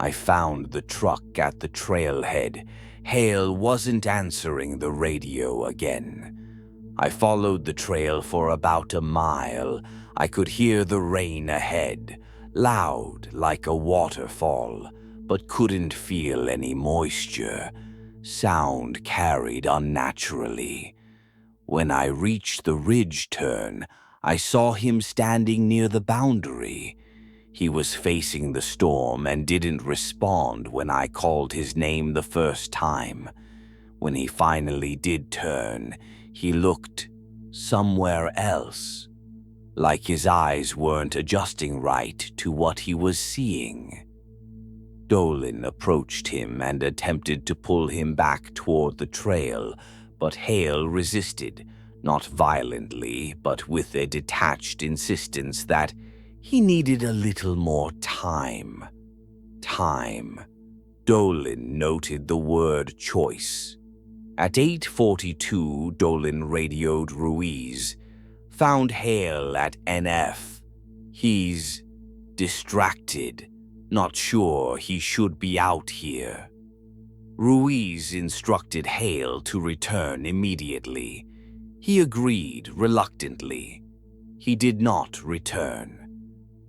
I found the truck at the trailhead. Hale wasn't answering the radio again. I followed the trail for about a mile. I could hear the rain ahead, loud like a waterfall, but couldn't feel any moisture. Sound carried unnaturally. When I reached the ridge turn, I saw him standing near the boundary. He was facing the storm and didn't respond when I called his name the first time. When he finally did turn, he looked somewhere else, like his eyes weren't adjusting right to what he was seeing. Dolan approached him and attempted to pull him back toward the trail, but Hale resisted, not violently, but with a detached insistence that he needed a little more time. Time. Dolan noted the word choice. At 8:42, Dolan radioed Ruiz. Found Hale at NF. He's distracted. Not sure he should be out here. Ruiz instructed Hale to return immediately. He agreed reluctantly. He did not return.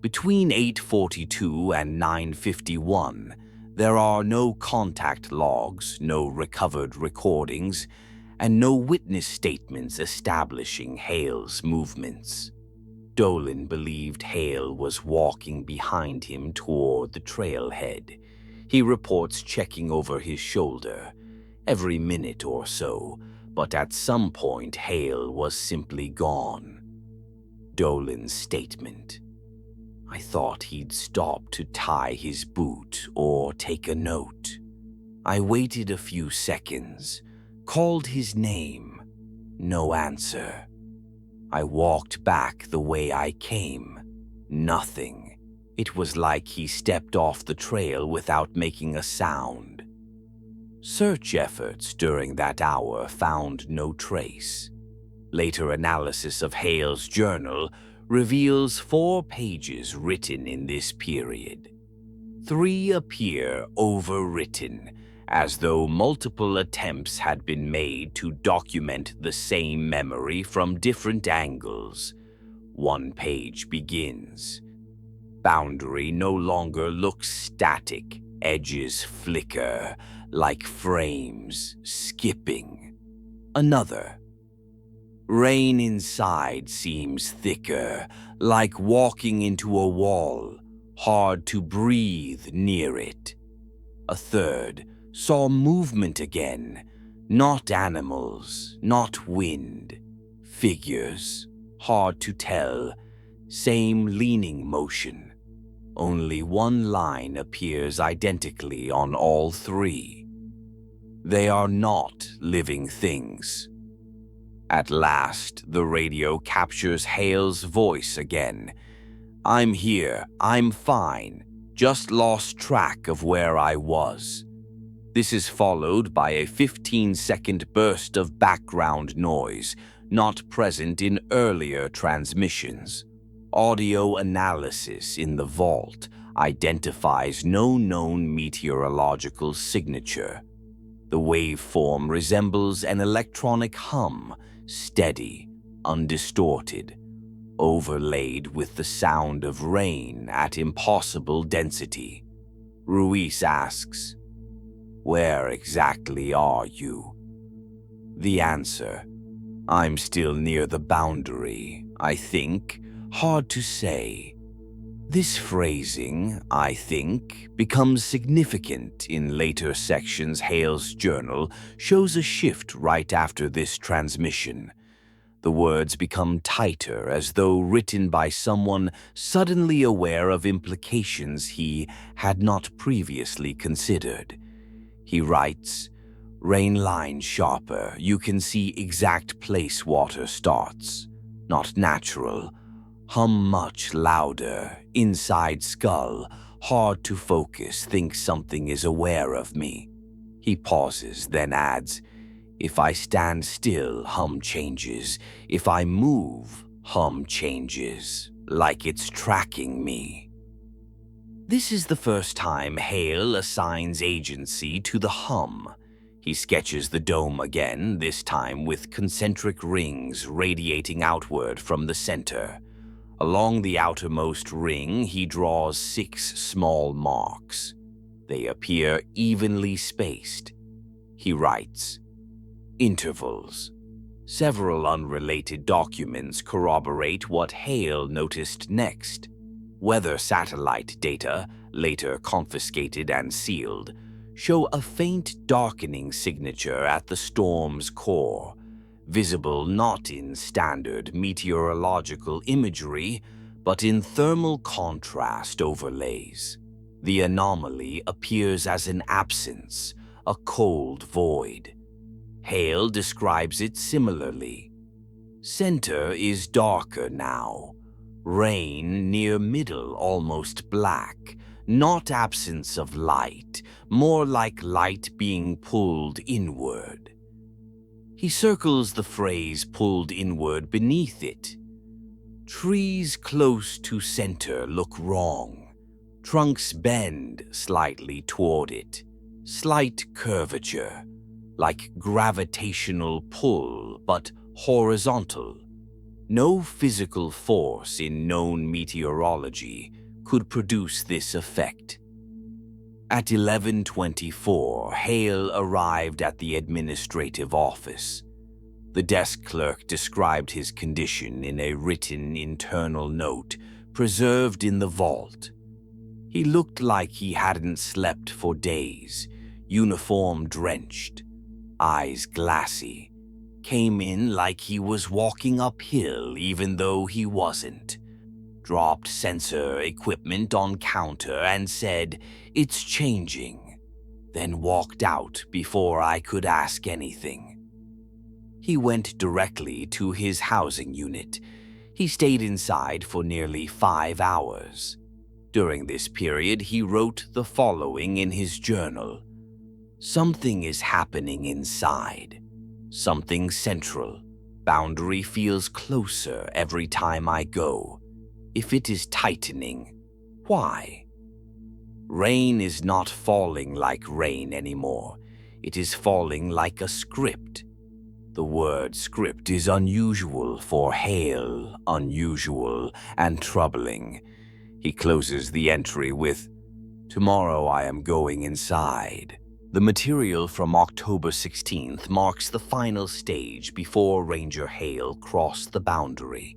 Between 8:42 and 9:51, there are no contact logs, no recovered recordings, and no witness statements establishing Hale's movements. Dolan believed Hale was walking behind him toward the trailhead. He reports checking over his shoulder every minute or so, but at some point Hale was simply gone. Dolan's statement. I thought he'd stop to tie his boot or take a note. I waited a few seconds, called his name. No answer. I walked back the way I came. Nothing. It was like he stepped off the trail without making a sound. Search efforts during that hour found no trace. Later analysis of Hale's journal reveals 4 pages written in this period. 3 appear overwritten, as though multiple attempts had been made to document the same memory from different angles. 1 page begins. Boundary no longer looks static. Edges flicker, like frames, skipping. Another. Rain inside seems thicker, like walking into a wall, hard to breathe near it. A third saw movement again, Not animals, not wind. Figures, hard to tell. Same leaning motion. Only one line appears identically on all three. They are not living things. At last, the radio captures Hale's voice again. "I'm here, I'm fine, just lost track of where I was." This is followed by a 15-second burst of background noise, not present in earlier transmissions. Audio analysis in the vault identifies no known meteorological signature. The waveform resembles an electronic hum, steady, undistorted, overlaid with the sound of rain at impossible density. Ruiz asks, "Where exactly are you?" The answer, "I'm still near the boundary, I think. Hard to say." This phrasing, "I think," becomes significant in later sections. Hale's journal shows a shift right after this transmission. The words become tighter, as though written by someone suddenly aware of implications he had not previously considered. He writes, "Rain line sharper, you can see exact place water starts. Not natural. Hum much louder, inside skull, hard to focus, think something is aware of me." He pauses, then adds, "If I stand still, hum changes. If I move, hum changes, like it's tracking me." This is the first time Hale assigns agency to the hum. He sketches the dome again, this time with concentric rings radiating outward from the center. Along the outermost ring, he draws 6 small marks. They appear evenly spaced. He writes, "Intervals." Several unrelated documents corroborate what Hale noticed next. Weather satellite data, later confiscated and sealed, show a faint darkening signature at the storm's core, visible not in standard meteorological imagery, but in thermal contrast overlays. The anomaly appears as an absence, a cold void. Hale describes it similarly. Center is darker now. Rain near middle, almost black. Not absence of light, more like light being pulled inward. He circles the phrase "pulled inward" beneath it. Trees close to center look wrong. Trunks bend slightly toward it. Slight curvature, like gravitational pull, but horizontal. No physical force in known meteorology could produce this effect. At 11:24, Hale arrived at the administrative office. The desk clerk described his condition in a written internal note preserved in the vault. He looked like he hadn't slept for days, uniform drenched, eyes glassy. Came in like he was walking uphill even though he wasn't. Dropped sensor equipment on counter and said, "It's changing," then walked out before I could ask anything. He went directly to his housing unit. He stayed inside for nearly 5 hours. During this period, he wrote the following in his journal. "Something is happening inside. Something central. Boundary feels closer every time I go. If it is tightening, why? Rain is not falling like rain anymore. It is falling like a script. The word script is unusual for Hale, unusual and troubling." He closes the entry with, "Tomorrow I am going inside." The material from October 16th marks the final stage before Ranger Hale crossed the boundary.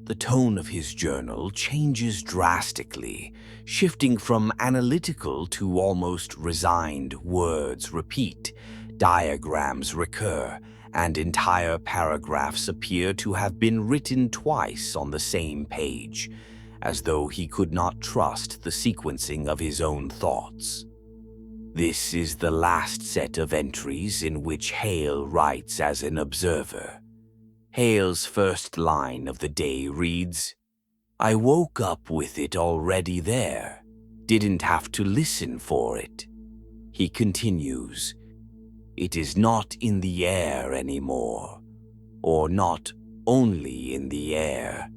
The tone of his journal changes drastically, shifting from analytical to almost resigned. Words repeat, Diagrams recur, and entire paragraphs appear to have been written twice on the same page, as though he could not trust the sequencing of his own thoughts. This is the last set of entries in which Hale writes as an observer. Hale's first line of the day reads, "I woke up with it already there. Didn't have to listen for it." He continues, "It is not in the air anymore, or not only in the air.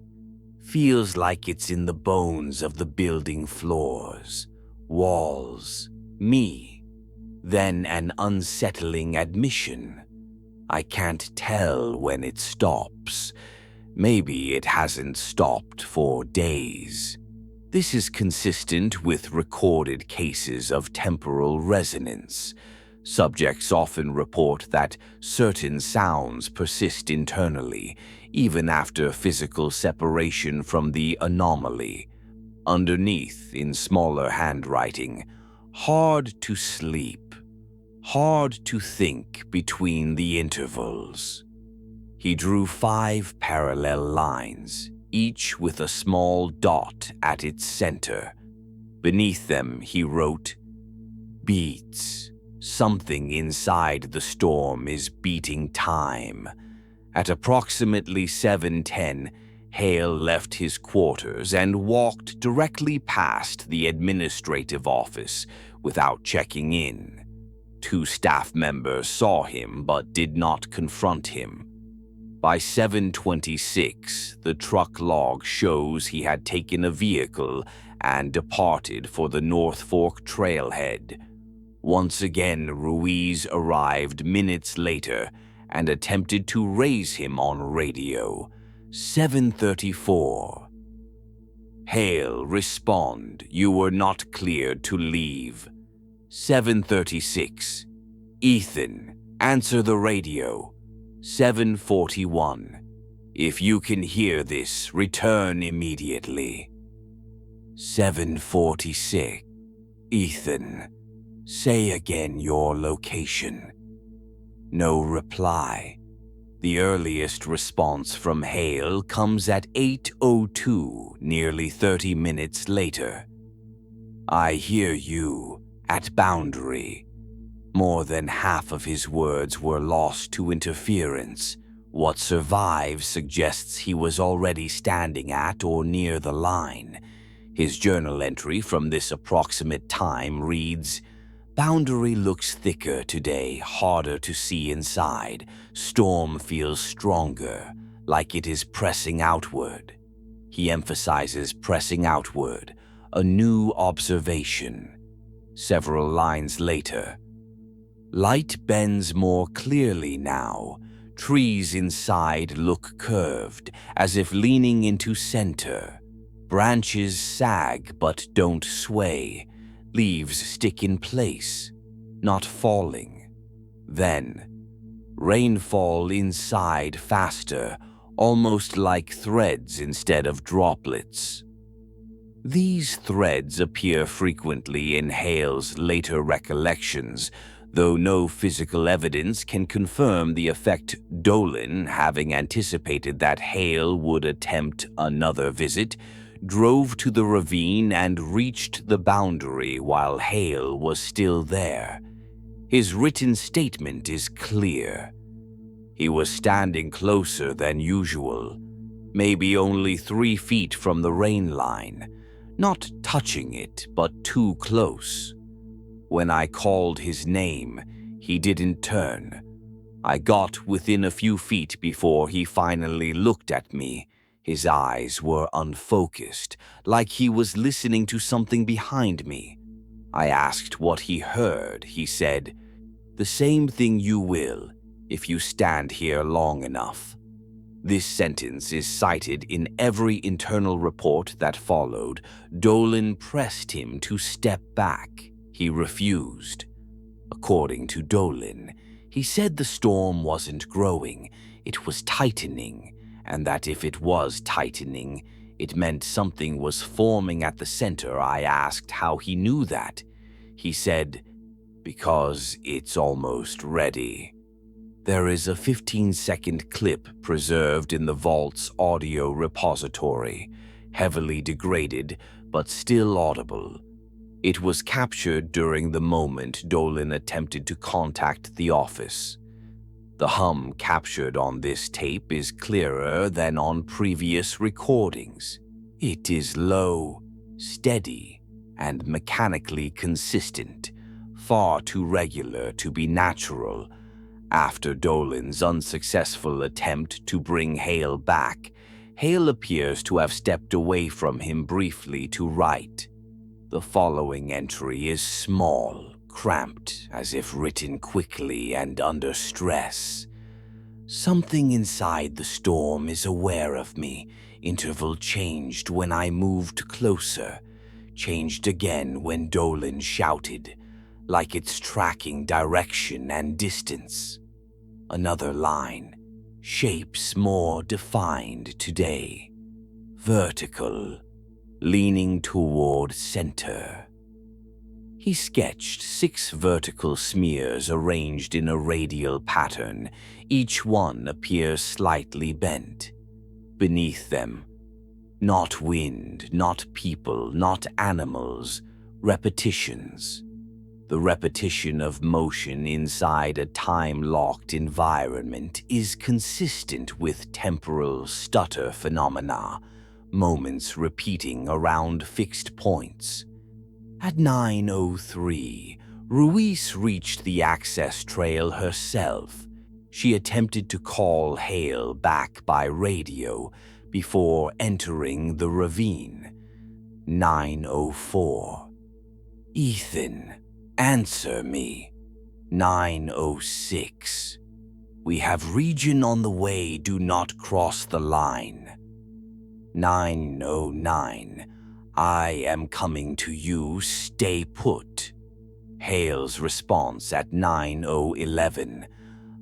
Feels like it's in the bones of the building floors, walls, me." Then an unsettling admission. "I can't tell when it stops. Maybe it hasn't stopped for days." This is consistent with recorded cases of temporal resonance. Subjects often report that certain sounds persist internally, even after physical separation from the anomaly. Underneath, in smaller handwriting, "Hard to sleep. Hard to think between the intervals." He drew 5 parallel lines, each with a small dot at its center. Beneath them, he wrote, "Beats. Something inside the storm is beating time." At approximately 7:10, Hale left his quarters and walked directly past the administrative office without checking in. 2 staff members saw him but did not confront him. By 7:26, the truck log shows he had taken a vehicle and departed for the North Fork trailhead. Once again, Ruiz arrived minutes later and attempted to raise him on radio. 7:34. "Hale, respond. You were not cleared to leave." 7:36. "Ethan, answer the radio." 7:41. "If you can hear this, return immediately." 7:46. "Ethan, say again your location." No reply. The earliest response from Hale comes at 8:02, nearly 30 minutes later. "I hear you, at Boundary." More than half of his words were lost to interference. What survives suggests he was already standing at or near the line. His journal entry from this approximate time reads, "Boundary looks thicker today, harder to see inside. Storm feels stronger, like it is pressing outward." He emphasizes pressing outward, a new observation. Several lines later, "Light bends more clearly now. Trees inside look curved, as if leaning into center. Branches sag but don't sway. Leaves stick in place, not falling." Then, "Rainfall inside faster, almost like threads instead of droplets." These threads appear frequently in Hale's later recollections, though no physical evidence can confirm the effect. Dolan, having anticipated that Hale would attempt another visit, drove to the ravine and reached the Boundary while Hale was still there. His written statement is clear. He was standing closer than usual, maybe only 3 feet from the rain line, not touching it, but too close. When I called his name, he didn't turn. I got within a few feet before he finally looked at me. His eyes were unfocused, like he was listening to something behind me. I asked what he heard. He said, "The same thing you will, if you stand here long enough." This sentence is cited in every internal report that followed. Dolan pressed him to step back. He refused. According to Dolan, he said the storm wasn't growing, it was tightening, and that if it was tightening, it meant something was forming at the center. I asked how he knew that. He said, because it's almost ready. There is a 15-second clip preserved in the vault's audio repository, heavily degraded but still audible. It was captured during the moment Dolan attempted to contact the office. The hum captured on this tape is clearer than on previous recordings. It is low, steady, and mechanically consistent, far too regular to be natural. After Dolan's unsuccessful attempt to bring Hale back, Hale appears to have stepped away from him briefly to write. The following entry is small, cramped, as if written quickly and under stress. Something inside the storm is aware of me. Interval changed when I moved closer. Changed again when Dolan shouted, like it's tracking direction and distance. Another line. Shapes more defined today. Vertical. Leaning toward center. He sketched 6 vertical smears arranged in a radial pattern. Each one appears slightly bent. Beneath them, not wind, not people, not animals, repetitions. The repetition of motion inside a time-locked environment is consistent with temporal stutter phenomena, moments repeating around fixed points. At 9:03, Ruiz reached the access trail herself. She attempted to call Hale back by radio before entering the ravine. 9:04. Ethan, answer me. 9:06. We have region on the way, do not cross the line. 9:09. I am coming to you, stay put. Hale's response at 9:11.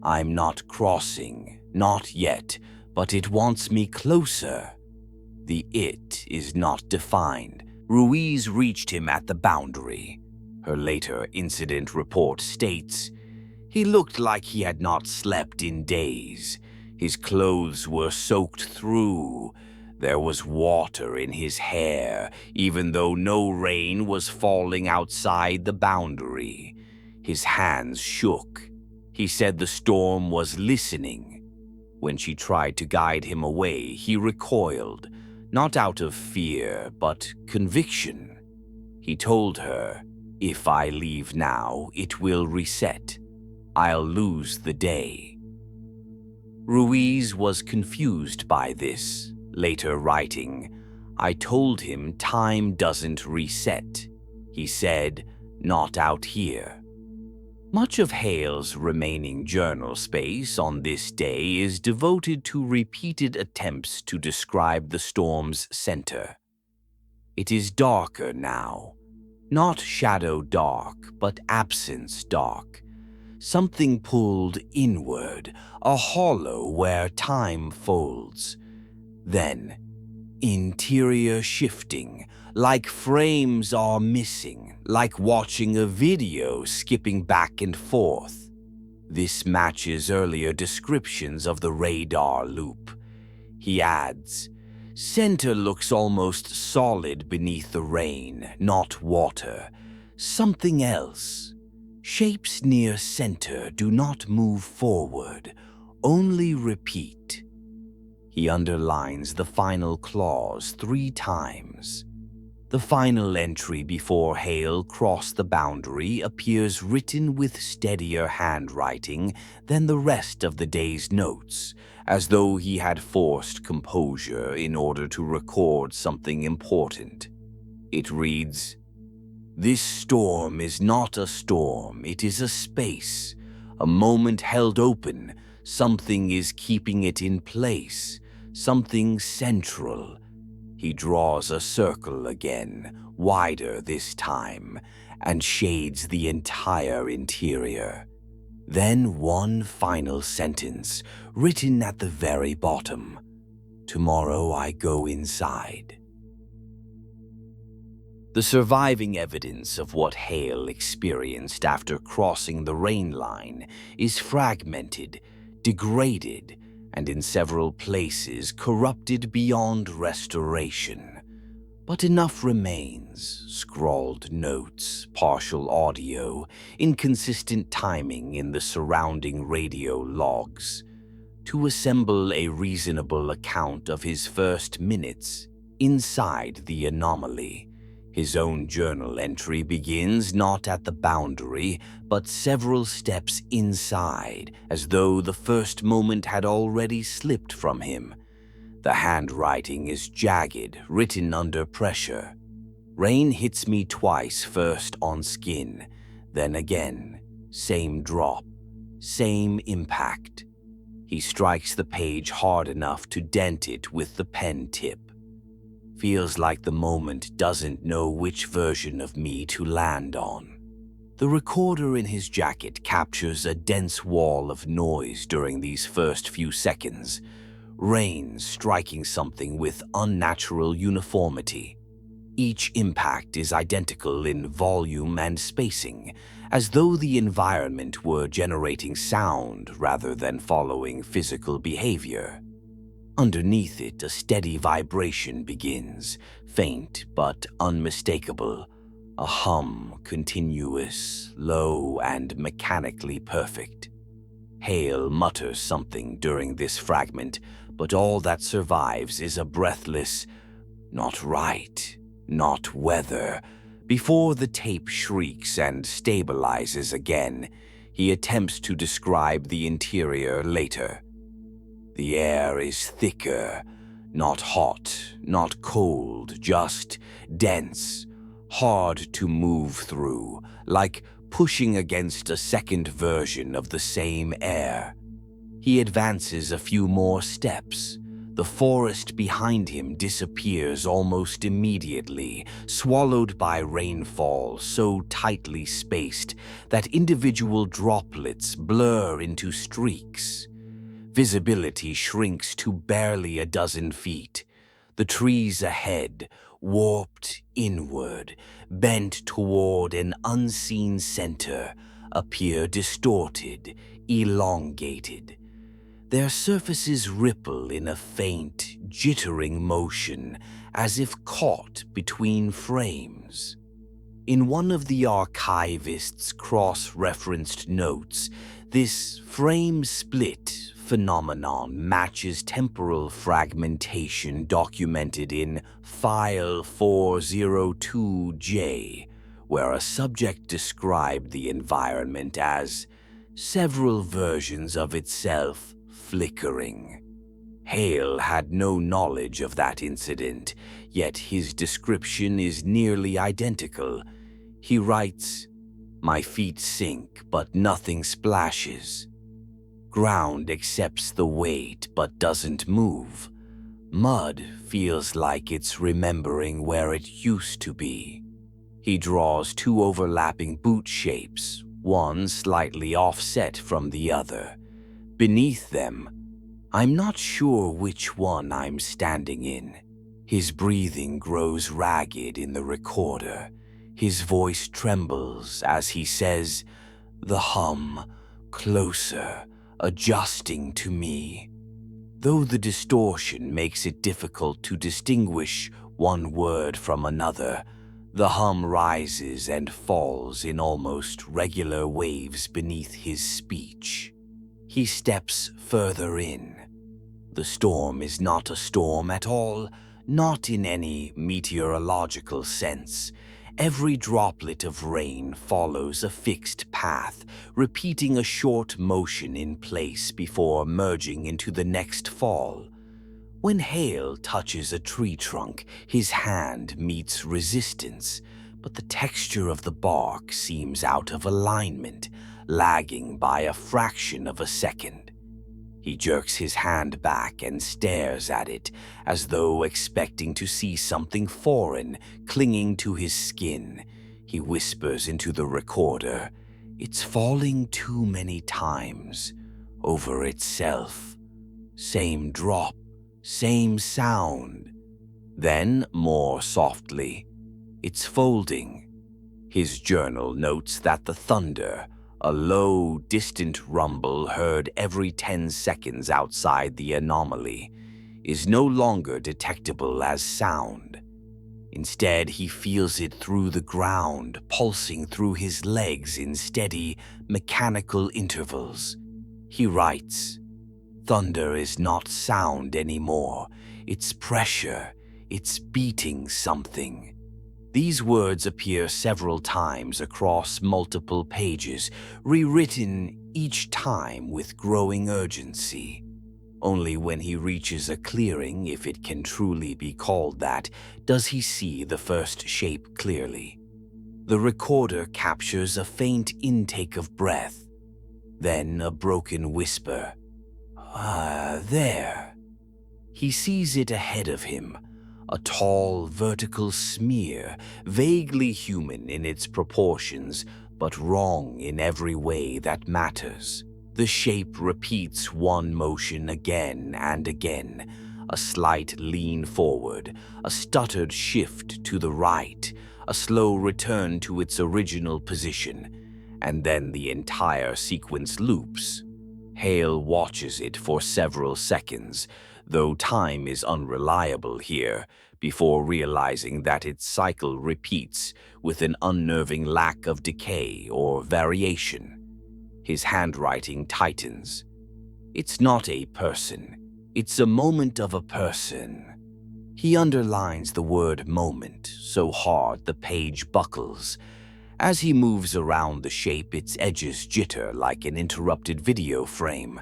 I'm not crossing, not yet, but it wants me closer. The it is not defined. Ruiz reached him at the boundary. Her later incident report states, he looked like he had not slept in days. His clothes were soaked through. There was water in his hair, even though no rain was falling outside the boundary. His hands shook. He said the storm was listening. When she tried to guide him away, he recoiled, not out of fear, but conviction. He told her, if I leave now, it will reset. I'll lose the day. Ruiz was confused by this, later writing, I told him time doesn't reset. He said, not out here. Much of Hale's remaining journal space on this day is devoted to repeated attempts to describe the storm's center. It is darker now. Not shadow dark, but absence dark. Something pulled inward, a hollow where time folds. Then, interior shifting, like frames are missing, like watching a video skipping back and forth. This matches earlier descriptions of the radar loop. He adds, center looks almost solid beneath the rain, not water. Something else. Shapes near center do not move forward, only repeat. He underlines the final clause 3 times. The final entry before Hale crossed the boundary appears written with steadier handwriting than the rest of the day's notes, as though he had forced composure in order to record something important. It reads, this storm is not a storm, it is a space, a moment held open. Something is keeping it in place, something central. He draws a circle again, wider this time, and shades the entire interior. Then one final sentence, written at the very bottom. Tomorrow I go inside. The surviving evidence of what Hale experienced after crossing the rain line is fragmented, degraded, and in several places corrupted beyond restoration. But enough remains: scrawled notes, partial audio, inconsistent timing in the surrounding radio logs, to assemble a reasonable account of his first minutes inside the anomaly. His own journal entry begins not at the boundary, but several steps inside, as though the first moment had already slipped from him. The handwriting is jagged, written under pressure. Rain hits me twice, first on skin, then again. Same drop, same impact. He strikes the page hard enough to dent it with the pen tip. Feels like the moment doesn't know which version of me to land on. The recorder in his jacket captures a dense wall of noise during these first few seconds. Rain striking something with unnatural uniformity. Each impact is identical in volume and spacing, as though the environment were generating sound rather than following physical behavior. Underneath it, a steady vibration begins, faint but unmistakable. A hum, continuous, low, and mechanically perfect. Hale mutters something during this fragment, but all that survives is a breathless, "Not right, not weather." Before the tape shrieks and stabilizes again, he attempts to describe the interior later. The air is thicker, not hot, not cold, just dense, hard to move through, like pushing against a second version of the same air. He advances a few more steps. The forest behind him disappears almost immediately, swallowed by rainfall so tightly spaced that individual droplets blur into streaks. Visibility shrinks to barely a dozen feet. The trees ahead, warped inward, bent toward an unseen center, appear distorted, elongated. Their surfaces ripple in a faint, jittering motion, as if caught between frames. In one of the Archivist's cross-referenced notes, this frame split phenomenon matches temporal fragmentation documented in File 402J, where a subject described the environment as several versions of itself flickering. Hale had no knowledge of that incident, yet his description is nearly identical. He writes, "My feet sink, but nothing splashes. Ground accepts the weight but doesn't move. Mud feels like it's remembering where it used to be." He draws two overlapping boot shapes, one slightly offset from the other. Beneath them, I'm not sure which one I'm standing in. His breathing grows ragged in the recorder. His voice trembles as he says, "The hum, closer, adjusting to me." Though the distortion makes it difficult to distinguish one word from another, the hum rises and falls in almost regular waves beneath his speech. He steps further in. The storm is not a storm at all, not in any meteorological sense. Every droplet of rain follows a fixed path, repeating a short motion in place before merging into the next fall. When Hale touches a tree trunk, his hand meets resistance, but the texture of the bark seems out of alignment, lagging by a fraction of a second. He jerks his hand back and stares at it, as though expecting to see something foreign clinging to his skin. He whispers into the recorder, "It's falling too many times, over itself. Same drop, same sound." Then, more softly, It's folding. His journal notes that the thunder, a low, distant rumble heard every 10 seconds outside the anomaly, is no longer detectable as sound. Instead, he feels it through the ground, pulsing through his legs in steady, mechanical intervals. He writes, "Thunder is not sound anymore. It's pressure. It's beating something." These words appear several times across multiple pages, rewritten each time with growing urgency. Only when he reaches a clearing, if it can truly be called that, does he see the first shape clearly. The recorder captures a faint intake of breath, then a broken whisper. There. He sees it ahead of him, a tall, vertical smear, vaguely human in its proportions, but wrong in every way that matters. The shape repeats one motion again and again, a slight lean forward, a stuttered shift to the right, a slow return to its original position, and then the entire sequence loops. Hale watches it for several seconds, though time is unreliable here, before realizing that its cycle repeats with an unnerving lack of decay or variation. His handwriting tightens. It's not a person. It's a moment of a person. He underlines the word moment so hard the page buckles. As he moves around the shape, its edges jitter like an interrupted video frame.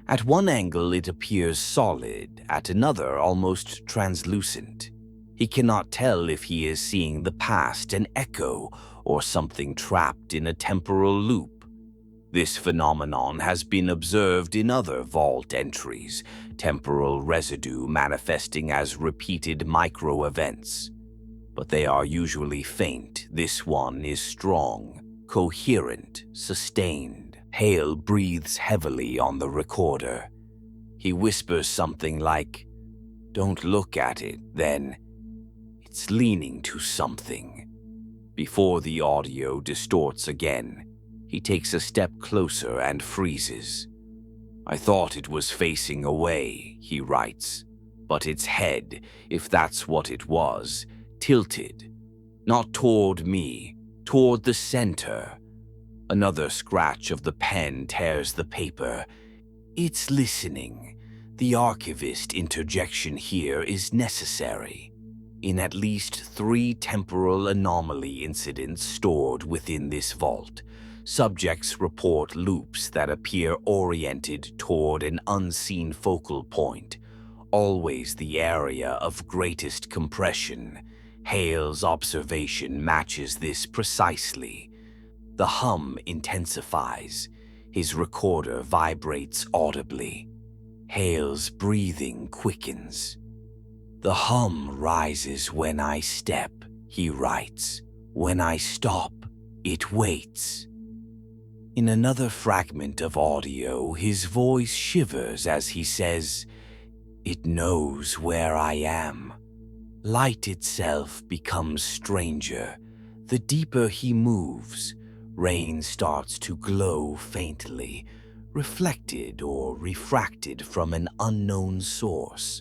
At one angle, it appears solid, at another, almost translucent. He cannot tell if he is seeing the past, an echo, or something trapped in a temporal loop. This phenomenon has been observed in other vault entries, temporal residue manifesting as repeated micro-events. But they are usually faint. This one is strong, coherent, sustained. Hale breathes heavily on the recorder. He whispers something like, "Don't look at it, then. It's leaning to something." Before the audio distorts again, he takes a step closer and freezes. "I thought it was facing away," he writes, "but its head, if that's what it was, tilted. Not toward me, toward the center." Another scratch of the pen tears the paper. It's listening. The Archivist interjection here is necessary. In at least 3 temporal anomaly incidents stored within this vault, subjects report loops that appear oriented toward an unseen focal point, always the area of greatest compression. Hale's observation matches this precisely. The hum intensifies. His recorder vibrates audibly. Hale's breathing quickens. "The hum rises when I step," he writes. "When I stop, it waits." In another fragment of audio, his voice shivers as he says, "It knows where I am." Light itself becomes stranger. The deeper he moves, rain starts to glow faintly, reflected or refracted from an unknown source.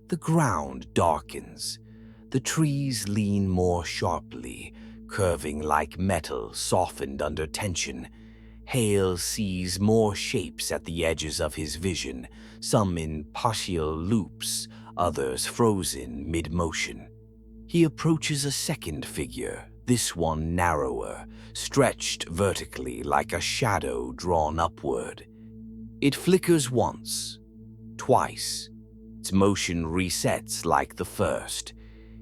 The ground darkens. The trees lean more sharply, curving like metal softened under tension. Hale sees more shapes at the edges of his vision, some in partial loops, others frozen mid-motion. He approaches a second figure, this one narrower, stretched vertically like a shadow drawn upward. It flickers once, twice. Its motion resets like the first.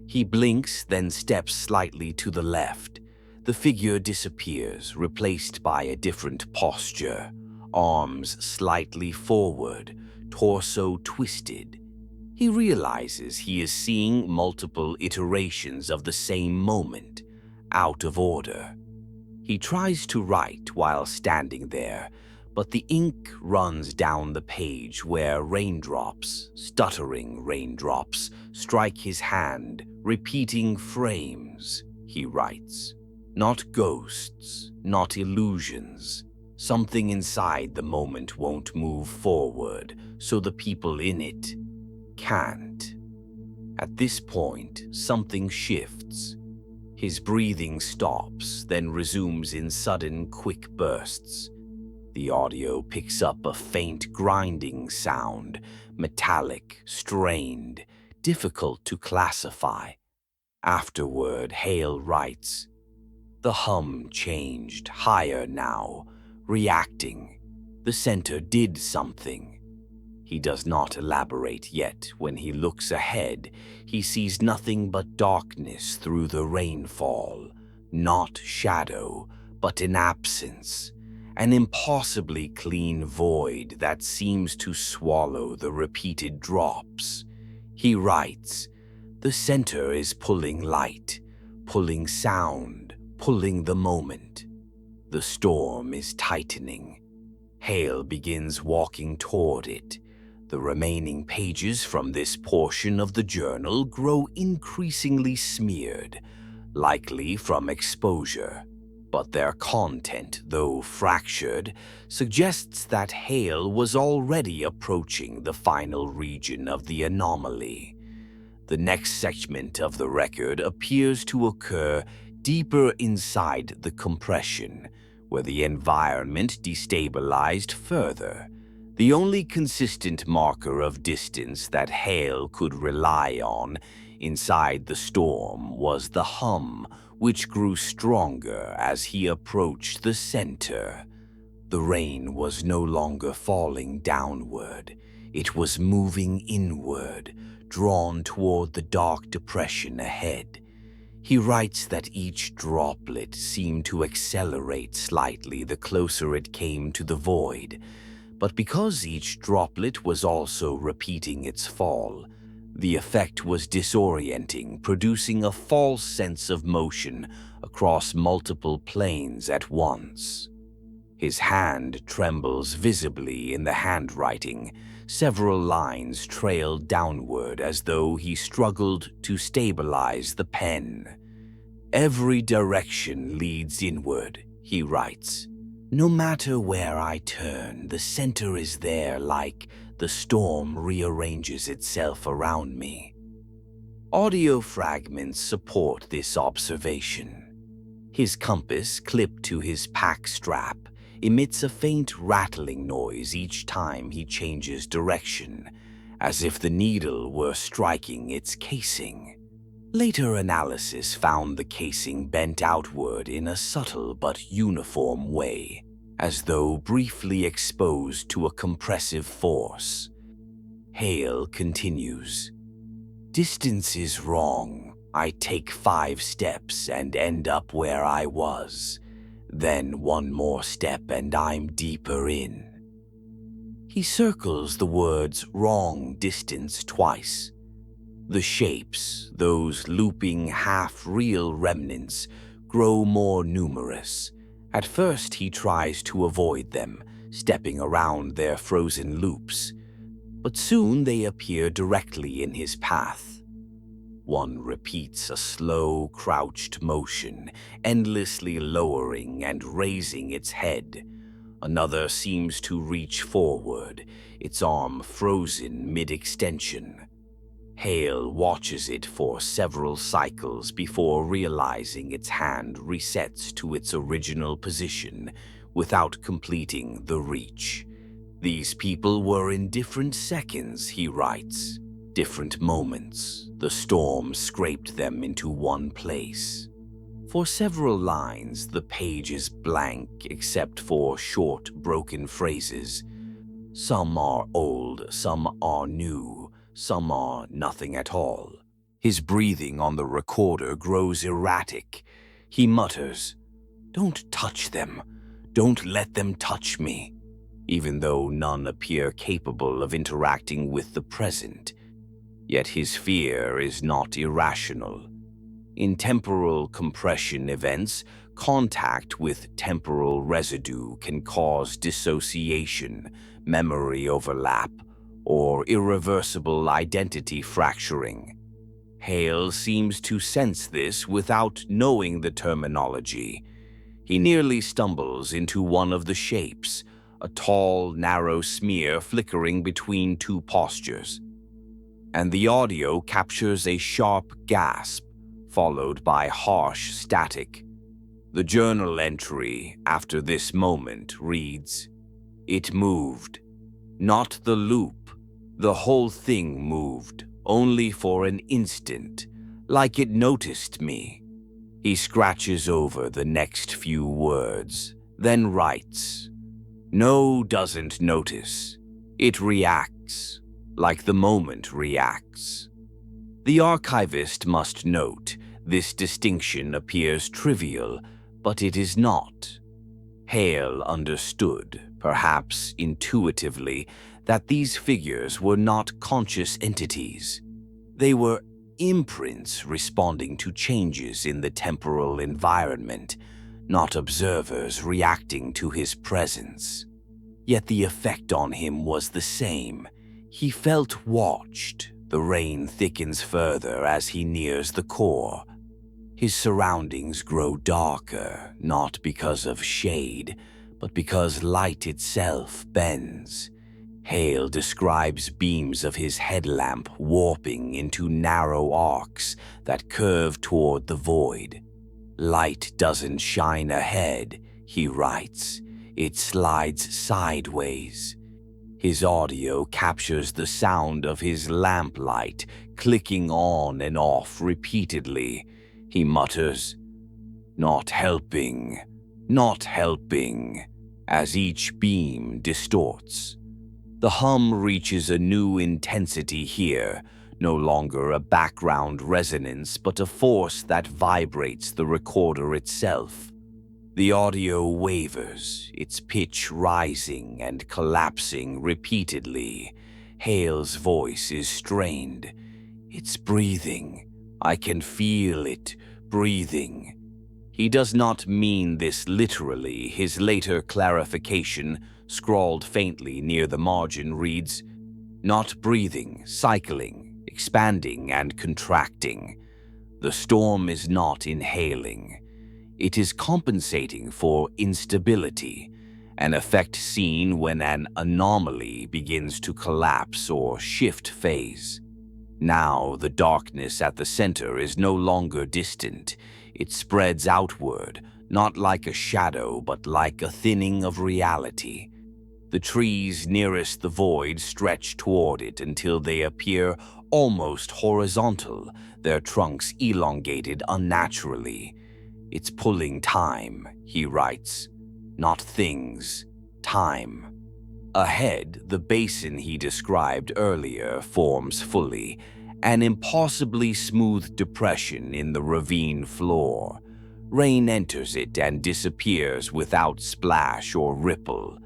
He blinks, then steps slightly to the left. The figure disappears, replaced by a different posture. Arms slightly forward, torso twisted. He realizes he is seeing multiple iterations of the same moment, out of order. He tries to write while standing there, but the ink runs down the page where raindrops, stuttering raindrops, strike his hand, repeating frames. he writes. Not ghosts, not illusions. Something inside the moment won't move forward, so the people in it can't. At this point, something shifts. His breathing stops, then resumes in sudden, quick bursts. The audio picks up a faint grinding sound, metallic, strained, difficult to classify. Afterward, Hale writes, "The hum changed, higher now, reacting. The center did something." He does not elaborate yet. When he looks ahead, he sees nothing but darkness through the rainfall. Not shadow, but an absence. An impossibly clean void that seems to swallow the repeated drops. He writes, "The center is pulling light, pulling sound, pulling the moment. The storm is tightening." Hale begins walking toward it. The remaining pages from this portion of the journal grow increasingly smeared, likely from exposure. But their content, though fractured, suggests that Hale was already approaching the final region of the anomaly. The next segment of the record appears to occur deeper inside the compression, where the environment destabilized further. The only consistent marker of distance that Hale could rely on inside the storm was the hum, which grew stronger as he approached the center. The rain was no longer falling downward. It was moving inward, drawn toward the dark depression ahead. He writes that each droplet seemed to accelerate slightly the closer it came to the void. But because each droplet was also repeating its fall, the effect was disorienting, producing a false sense of motion across multiple planes at once. His hand trembles visibly in the handwriting. Several lines trailed downward as though he struggled to stabilize the pen. "Every direction leads inward," he writes. "No matter where I turn, the center is there, like the storm rearranges itself around me." Audio fragments support this observation. His compass, clipped to his pack strap, emits a faint rattling noise each time he changes direction, as if the needle were striking its casing. Later analysis found the casing bent outward in a subtle but uniform way, as though briefly exposed to a compressive force. Hale continues, "Distance is wrong. I take 5 steps and end up where I was. Then 1 more step and I'm deeper in." He circles the words "wrong distance" twice. The shapes, those looping half-real remnants, grow more numerous. At first he tries to avoid them, stepping around their frozen loops. But soon they appear directly in his path. One repeats a slow, crouched motion, endlessly lowering and raising its head. Another seems to reach forward, its arm frozen mid-extension. Hale watches it for several cycles before realizing its hand resets to its original position without completing the reach. These people were in different seconds, he writes. Different moments. The storm scraped them into one place. For several lines, the page is blank except for short, broken phrases. Some are old, some are new, some are nothing at all. His breathing on the recorder grows erratic. He mutters, "Don't touch them. Don't let them touch me," even though none appear capable of interacting with the present. Yet his fear is not irrational. In temporal compression events, contact with temporal residue can cause dissociation, memory overlap, or irreversible identity fracturing. Hale seems to sense this without knowing the terminology. He nearly stumbles into one of the shapes, a tall, narrow smear flickering between two postures. And the audio captures a sharp gasp, followed by harsh static. The journal entry after this moment reads, "It moved. Not the loop. The whole thing moved, only for an instant, like it noticed me." He scratches over the next few words, then writes, "No doesn't notice. It reacts, like the moment reacts." The archivist must note this distinction appears trivial, but it is not. Hale understood, perhaps intuitively, that these figures were not conscious entities. They were imprints responding to changes in the temporal environment, not observers reacting to his presence. Yet the effect on him was the same. He felt watched. The rain thickens further as he nears the core. His surroundings grow darker, not because of shade, but because light itself bends. Hale describes beams of his headlamp warping into narrow arcs that curve toward the void. "Light doesn't shine ahead," he writes. "It slides sideways." His audio captures the sound of his lamplight clicking on and off repeatedly. He mutters, "Not helping, not helping," as each beam distorts. The hum reaches a new intensity here, no longer a background resonance but a force that vibrates the recorder itself. The audio wavers, its pitch rising and collapsing repeatedly. Hale's voice is strained. "It's breathing. I can feel it, breathing." He does not mean this literally. His later clarification, scrawled faintly near the margin, reads, "Not breathing, cycling, expanding and contracting." The storm is not inhaling. It is compensating for instability, an effect seen when an anomaly begins to collapse or shift phase. Now the darkness at the center is no longer distant. It spreads outward, not like a shadow but like a thinning of reality. The trees nearest the void stretch toward it until they appear almost horizontal, their trunks elongated unnaturally. "It's pulling time," he writes. "Not things, time." Ahead, the basin he described earlier forms fully, an impossibly smooth depression in the ravine floor. Rain enters it and disappears without splash or ripple.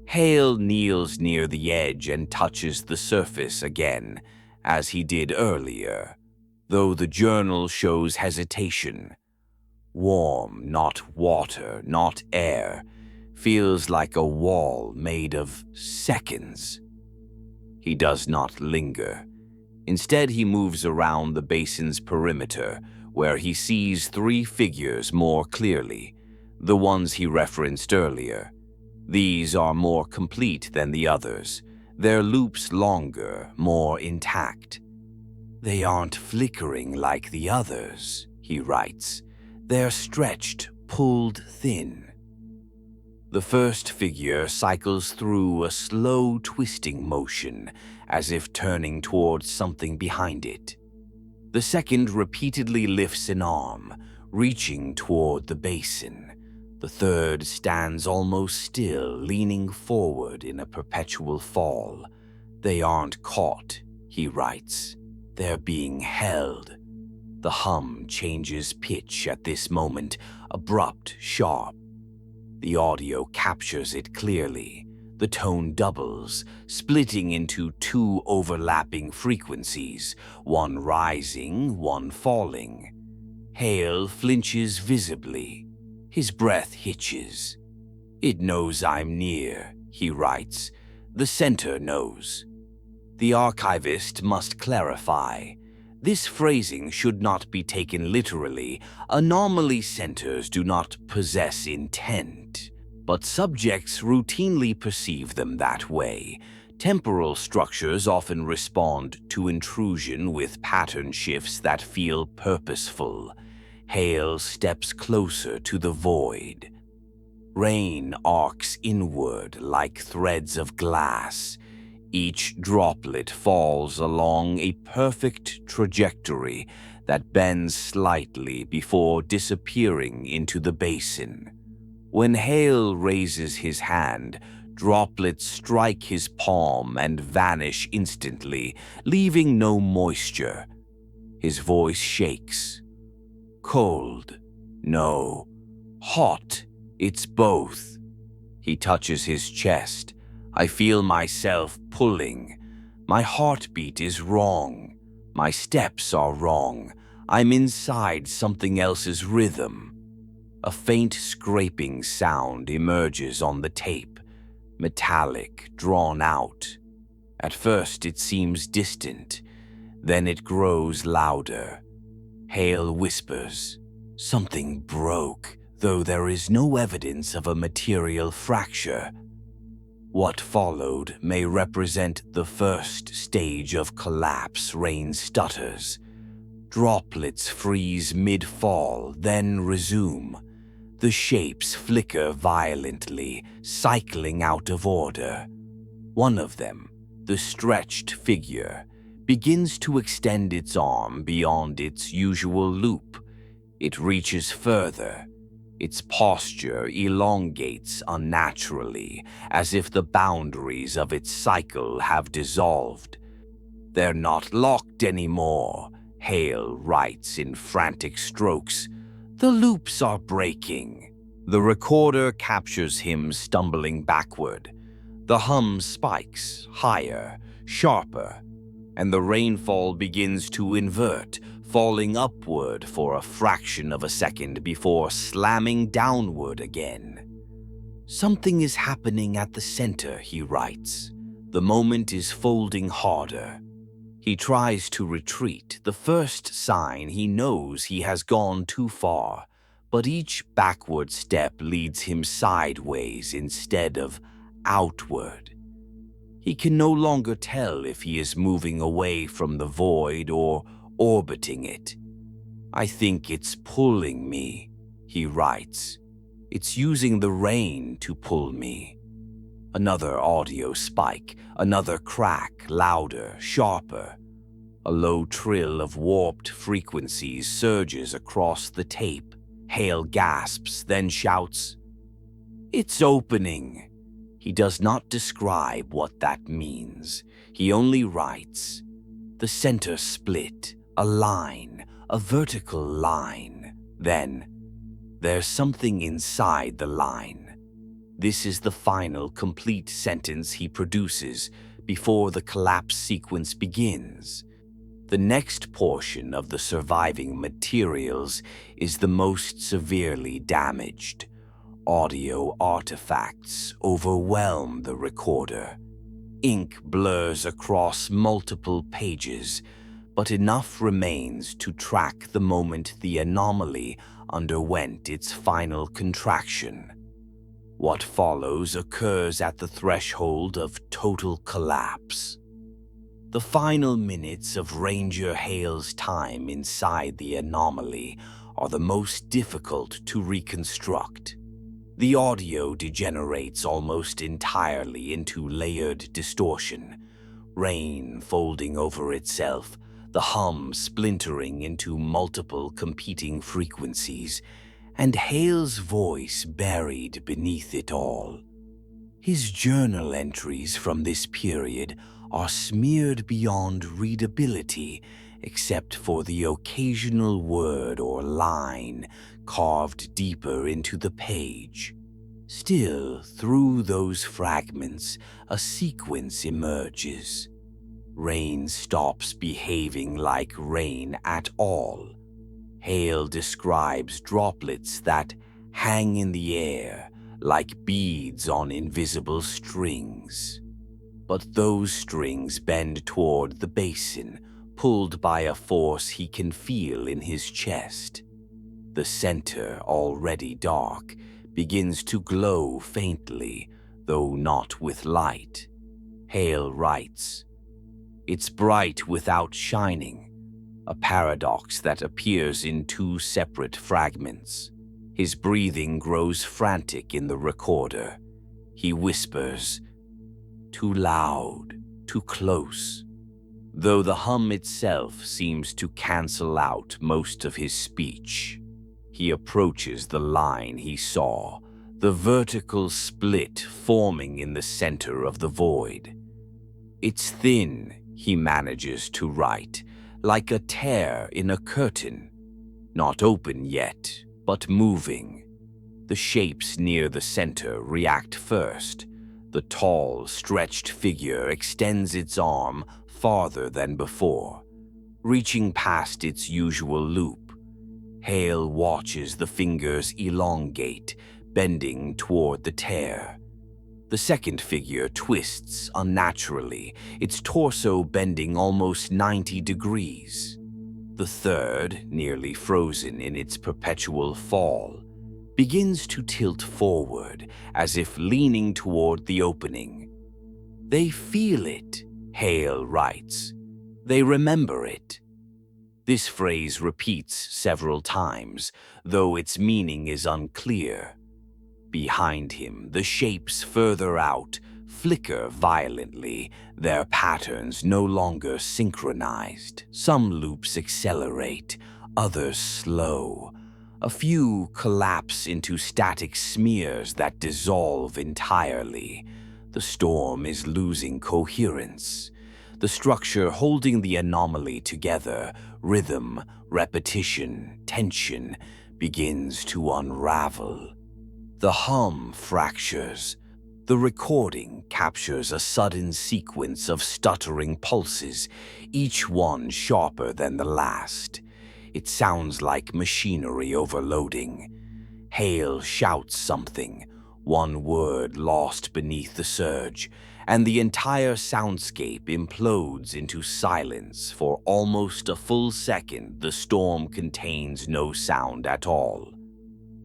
Hale kneels near the edge and touches the surface again, as he did earlier, though the journal shows hesitation. Warm, not water, not air, feels like a wall made of seconds. He does not linger. Instead, he moves around the basin's perimeter, where he sees three figures more clearly, the ones he referenced earlier. These are more complete than the others, their loops longer, more intact. "They aren't flickering like the others," he writes. "They're stretched, pulled thin." The first figure cycles through a slow twisting motion, as if turning towards something behind it. The second repeatedly lifts an arm, reaching toward the basin. The third stands almost still, leaning forward in a perpetual fall. "They aren't caught," he writes. "They're being held." The hum changes pitch at this moment, abrupt, sharp. The audio captures it clearly. The tone doubles, splitting into two overlapping frequencies, one rising, one falling. Hale flinches visibly. His breath hitches. "It knows I'm near," he writes. "The center knows." The archivist must clarify. This phrasing should not be taken literally. Anomaly centers do not possess intent, but subjects routinely perceive them that way. Temporal structures often respond to intrusion with pattern shifts that feel purposeful. Hale steps closer to the void. Rain arcs inward like threads of glass. Each droplet falls along a perfect trajectory that bends slightly before disappearing into the basin. When Hale raises his hand, droplets strike his palm and vanish instantly, leaving no moisture. His voice shakes. Cold. No. Hot. It's both. He touches his chest. I feel myself pulling. My heartbeat is wrong. My steps are wrong. I'm inside something else's rhythm. A faint scraping sound emerges on the tape, metallic, drawn out. At first it seems distant, then it grows louder. Hale whispers, "Something broke, though there is no evidence of a material fracture." What followed may represent the first stage of collapse. Rain stutters. Droplets freeze mid-fall, then resume. The shapes flicker violently, cycling out of order. One of them, the stretched figure, begins to extend its arm beyond its usual loop. It reaches further. Its posture elongates unnaturally, as if the boundaries of its cycle have dissolved. "They're not locked anymore," Hale writes in frantic strokes. "The loops are breaking." The recorder captures him stumbling backward. The hum spikes, higher, sharper, and the rainfall begins to invert, falling upward for a fraction of a second before slamming downward again. "Something is happening at the center," he writes. The moment is folding harder. He tries to retreat, the first sign he knows he has gone too far, but each backward step leads him sideways instead of outward. He can no longer tell if he is moving away from the void or orbiting it. "I think it's pulling me," he writes. "It's using the rain to pull me." Another audio spike, another crack, louder, sharper. A low trill of warped frequencies surges across the tape. Hale gasps, then shouts, "It's opening." He does not describe what that means. He only writes, "The center split, a line, a vertical line. Then, there's something inside the line." This is the final complete sentence he produces before the collapse sequence begins. The next portion of the surviving materials is the most severely damaged. Audio artifacts overwhelm the recorder. Ink blurs across multiple pages, but enough remains to track the moment the anomaly underwent its final contraction. What follows occurs at the threshold of total collapse. The final minutes of Ranger Hale's time inside the anomaly are the most difficult to reconstruct. The audio degenerates almost entirely into layered distortion, rain folding over itself, the hum splintering into multiple competing frequencies, and Hale's voice buried beneath it all. His journal entries from this period are smeared beyond readability, except for the occasional word or line carved deeper into the page. Still, through those fragments, a sequence emerges. Rain stops behaving like rain at all. Hale describes droplets that hang in the air like beads on invisible strings. But those strings bend toward the basin, pulled by a force he can feel in his chest. The center, already dark, begins to glow faintly, though not with light. Hale writes, "It's bright without shining, a paradox that appears in two separate fragments." His breathing grows frantic in the recorder. He whispers, "Too loud, too close." Though the hum itself seems to cancel out most of his speech. He approaches the line he saw, the vertical split forming in the center of the void. "It's thin," he manages to write, "like a tear in a curtain. Not open yet, but moving." The shapes near the center react first. The tall, stretched figure extends its arm farther than before, reaching past its usual loop. Hale watches the fingers elongate, bending toward the tear. The second figure twists unnaturally, its torso bending almost 90 degrees. The third, nearly frozen in its perpetual fall, begins to tilt forward, as if leaning toward the opening. "They feel it," Hale writes. "They remember it." This phrase repeats several times, though its meaning is unclear. Behind him, the shapes further out flicker violently, their patterns no longer synchronized. Some loops accelerate, others slow. A few collapse into static smears that dissolve entirely. The storm is losing coherence. The structure holding the anomaly together, rhythm, repetition, tension, begins to unravel. The hum fractures. The recording captures a sudden sequence of stuttering pulses, each one sharper than the last. It sounds like machinery overloading. Hale shouts something, one word lost beneath the surge, and the entire soundscape implodes into silence. For almost a full second, the storm contains no sound at all.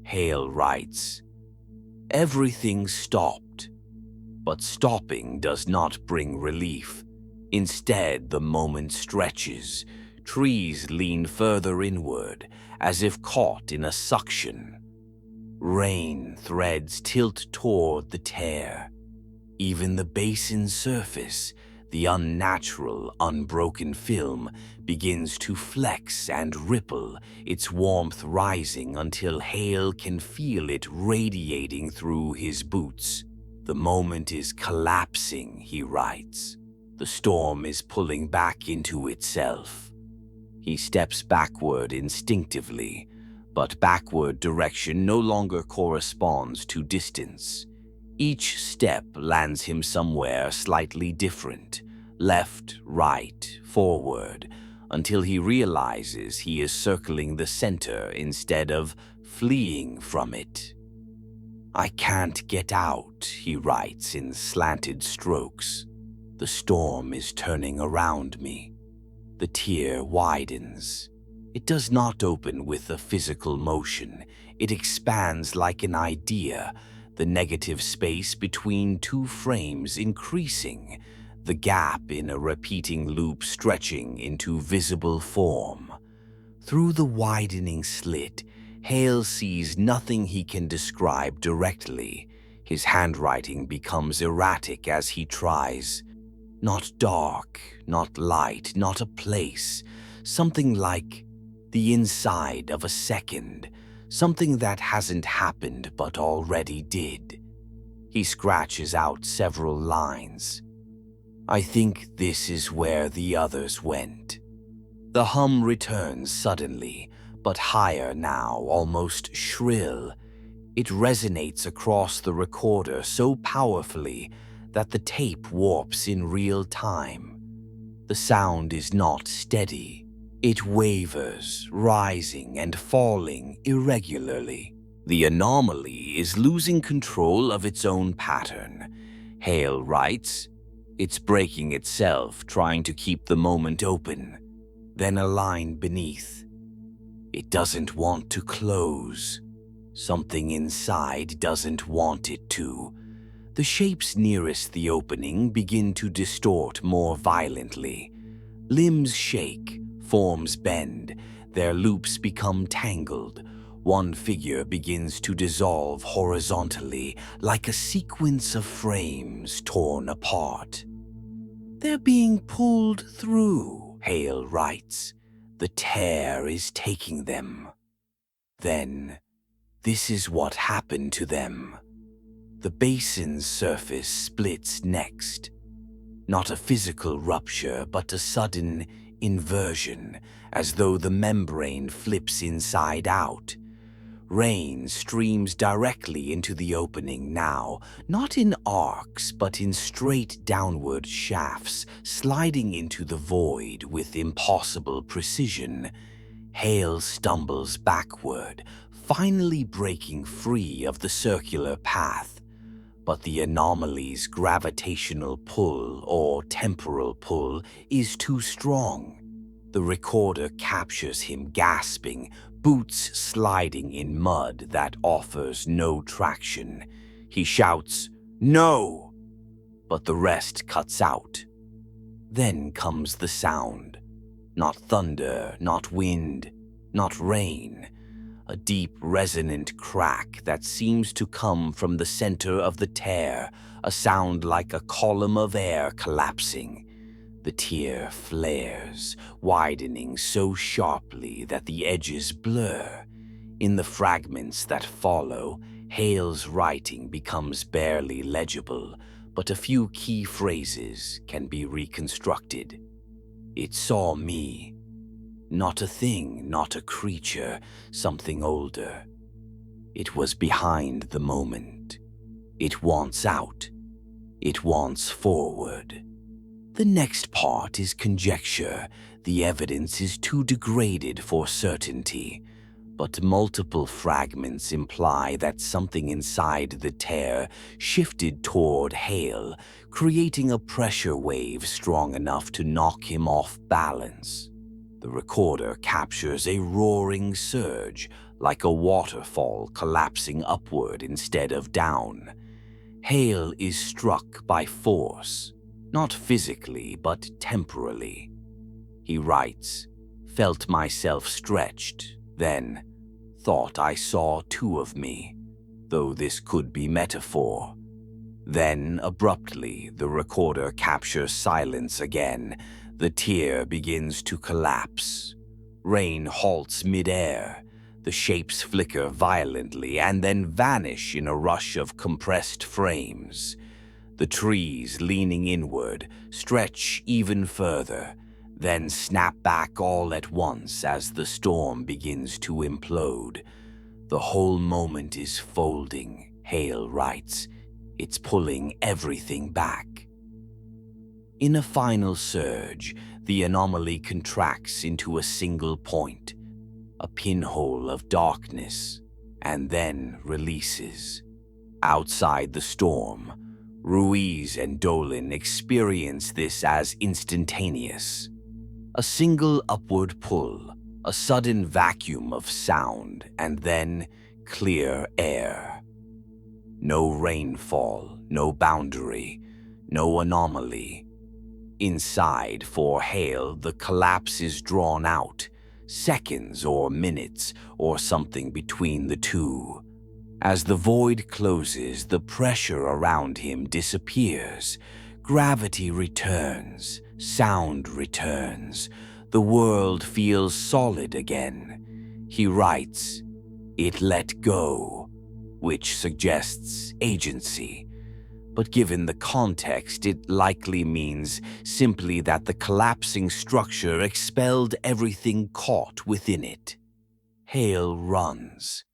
Hale writes, "Everything stopped." But stopping does not bring relief. Instead, the moment stretches. Trees lean further inward, as if caught in a suction. Rain threads tilt toward the tear. Even the basin's surface, the unnatural, unbroken film, begins to flex and ripple, its warmth rising until Hale can feel it radiating through his boots. "The moment is collapsing," he writes. "The storm is pulling back into itself." He steps backward instinctively, but backward direction no longer corresponds to distance. Each step lands him somewhere slightly different, left, right, forward, until he realizes he is circling the center instead of fleeing from it. "I can't get out," he writes in slanted strokes. "The storm is turning around me." The tear widens. It does not open with a physical motion. It expands like an idea, the negative space between two frames increasing, the gap in a repeating loop stretching into visible form. Through the widening slit, Hale sees nothing he can describe directly. His handwriting becomes erratic as he tries. Not dark, not light, not a place. Something like the inside of a second. Something that hasn't happened but already did. He scratches out several lines. "I think this is where the others went." The hum returns suddenly, but higher now, almost shrill. It resonates across the recorder so powerfully that the tape warps in real time. The sound is not steady. It wavers, rising and falling irregularly. The anomaly is losing control of its own pattern. Hale writes, "It's breaking itself, trying to keep the moment open." Then a line beneath. It doesn't want to close. Something inside doesn't want it to. The shapes nearest the opening begin to distort more violently. Limbs shake, forms bend, their loops become tangled. One figure begins to dissolve horizontally, like a sequence of frames torn apart. "They're being pulled through," Hale writes. "The tear is taking them." Then, this is what happened to them. The basin's surface splits next. Not a physical rupture, but a sudden inversion, as though the membrane flips inside out. Rain streams directly into the opening now, not in arcs, but in straight downward shafts, sliding into the void with impossible precision. Hale stumbles backward, finally breaking free of the circular path. But the anomaly's gravitational pull, or temporal pull, is too strong. The recorder captures him gasping, boots sliding in mud that offers no traction. He shouts, "No!" But the rest cuts out. Then comes the sound. Not thunder, not wind, not rain. A deep, resonant crack that seems to come from the center of the tear, a sound like a column of air collapsing. The tear flares, widening so sharply that the edges blur. In the fragments that follow, Hale's writing becomes barely legible, but a few key phrases can be reconstructed. "It saw me. Not a thing, not a creature, something older. It was behind the moment. It wants out. It wants forward." The next part is conjecture. The evidence is too degraded for certainty, but multiple fragments imply that something inside the tear shifted toward Hale, creating a pressure wave strong enough to knock him off balance. The recorder captures a roaring surge, like a waterfall collapsing upward instead of down. Hale is struck by force, not physically but temporally. He writes, "Felt myself stretched, then thought I saw two of me, though this could be metaphor." Then, abruptly, the recorder captures silence again. The tear begins to collapse. Rain halts mid-air. The shapes flicker violently and then vanish in a rush of compressed frames. The trees, leaning inward, stretch even further, then snap back all at once as the storm begins to implode. "The whole moment is folding," Hale writes. "It's pulling everything back." In a final surge, the anomaly contracts into a single point, a pinhole of darkness, and then releases. Outside the storm, Ruiz and Dolan experience this as instantaneous. A single upward pull, a sudden vacuum of sound, and then clear air. No rainfall, no boundary, no anomaly. Inside, for Hale, the collapse is drawn out, seconds or minutes, or something between the two. As the void closes, the pressure around him disappears. Gravity returns, sound returns. The world feels solid again. He writes, "It let go," which suggests agency. But given the context, it likely means simply that the collapsing structure expelled everything caught within it. Hale runs.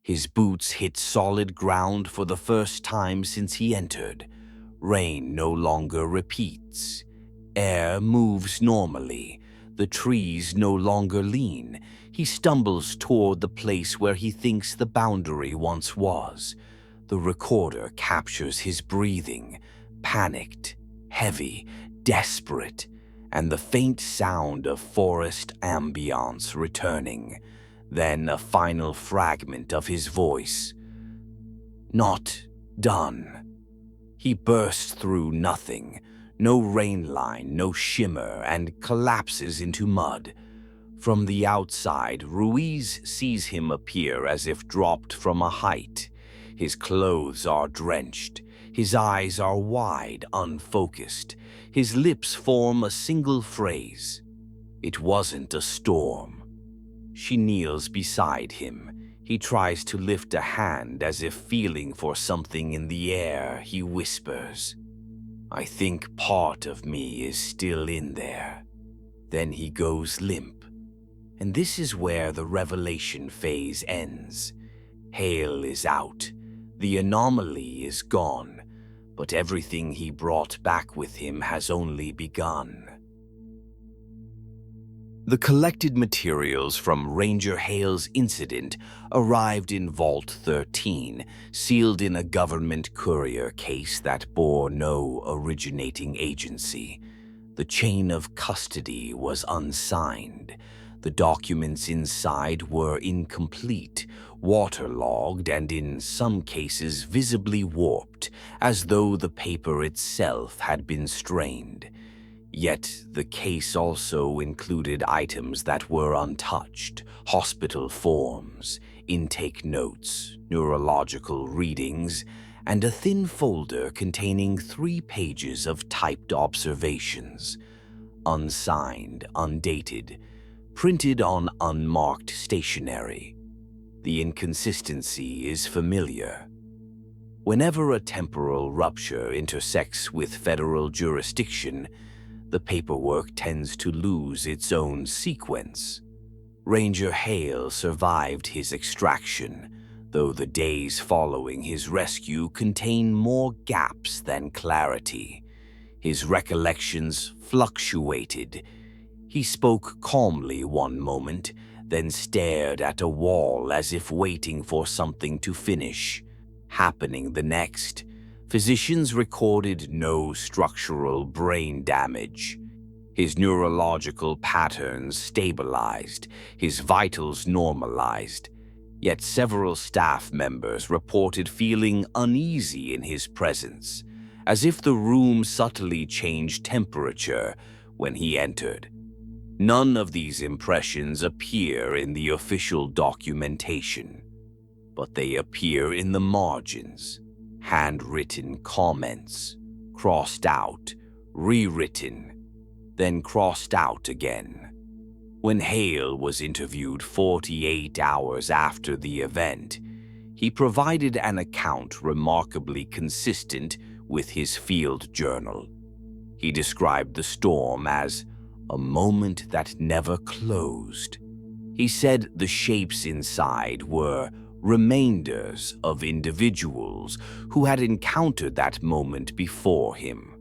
His boots hit solid ground for the first time since he entered. Rain no longer repeats. Air moves normally. The trees no longer lean. He stumbles toward the place where he thinks the boundary once was. The recorder captures his breathing, panicked, heavy, desperate, and the faint sound of forest ambience returning, then a final fragment of his voice. Not done. He bursts through nothing, no rain line, no shimmer, and collapses into mud. From the outside, Ruiz sees him appear as if dropped from a height. His clothes are drenched. His eyes are wide, unfocused. His lips form a single phrase. It wasn't a storm. She kneels beside him. He tries to lift a hand as if feeling for something in the air. He whispers, "I think part of me is still in there." Then he goes limp. And this is where the revelation phase ends. Hale is out. The anomaly is gone. But everything he brought back with him has only begun. The collected materials from Ranger Hale's incident arrived in Vault 13, sealed in a government courier case that bore no originating agency. The chain of custody was unsigned. The documents inside were incomplete, waterlogged, and in some cases visibly warped, as though the paper itself had been strained. Yet the case also included items that were untouched: hospital forms, intake notes, neurological readings, and a thin folder containing 3 pages of typed observations. Unsigned, undated, printed on unmarked stationery. The inconsistency is familiar. Whenever a temporal rupture intersects with federal jurisdiction, the paperwork tends to lose its own sequence. Ranger Hale survived his extraction, though the days following his rescue contain more gaps than clarity. His recollections fluctuated. He spoke calmly one moment, then stared at a wall as if waiting for something to finish happening the next. Physicians recorded no structural brain damage. His neurological patterns stabilized, his vitals normalized. Yet several staff members reported feeling uneasy in his presence, as if the room subtly changed temperature when he entered. None of these impressions appear in the official documentation, but they appear in the margins. Handwritten comments, crossed out, rewritten, then crossed out again. When Hale was interviewed 48 hours after the event, he provided an account remarkably consistent with his field journal. He described the storm as a moment that never closed. He said the shapes inside were remainders of individuals who had encountered that moment before him.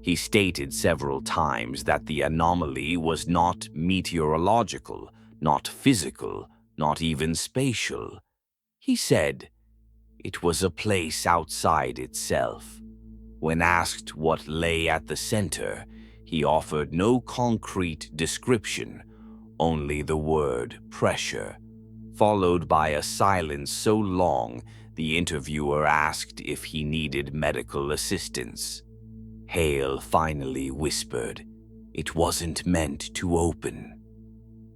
He stated several times that the anomaly was not meteorological, not physical, not even spatial. He said it was a place outside itself. When asked what lay at the center, he offered no concrete description, only the word pressure, followed by a silence so long the interviewer asked if he needed medical assistance. Hale finally whispered, "It wasn't meant to open."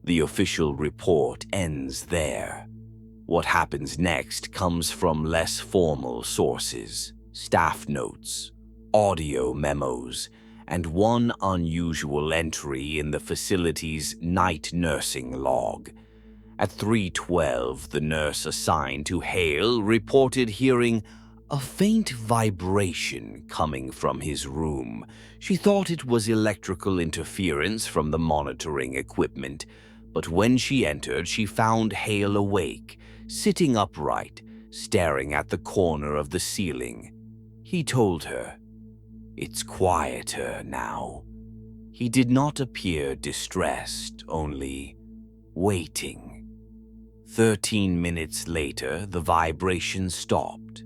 The official report ends there. What happens next comes from less formal sources: staff notes, audio memos, and one unusual entry in the facility's night nursing log. At 3:12, the nurse assigned to Hale reported hearing a faint vibration coming from his room. She thought it was electrical interference from the monitoring equipment, but when she entered, she found Hale awake, sitting upright, staring at the corner of the ceiling. He told her, "It's quieter now." He did not appear distressed, only waiting. 13 minutes later, the vibration stopped.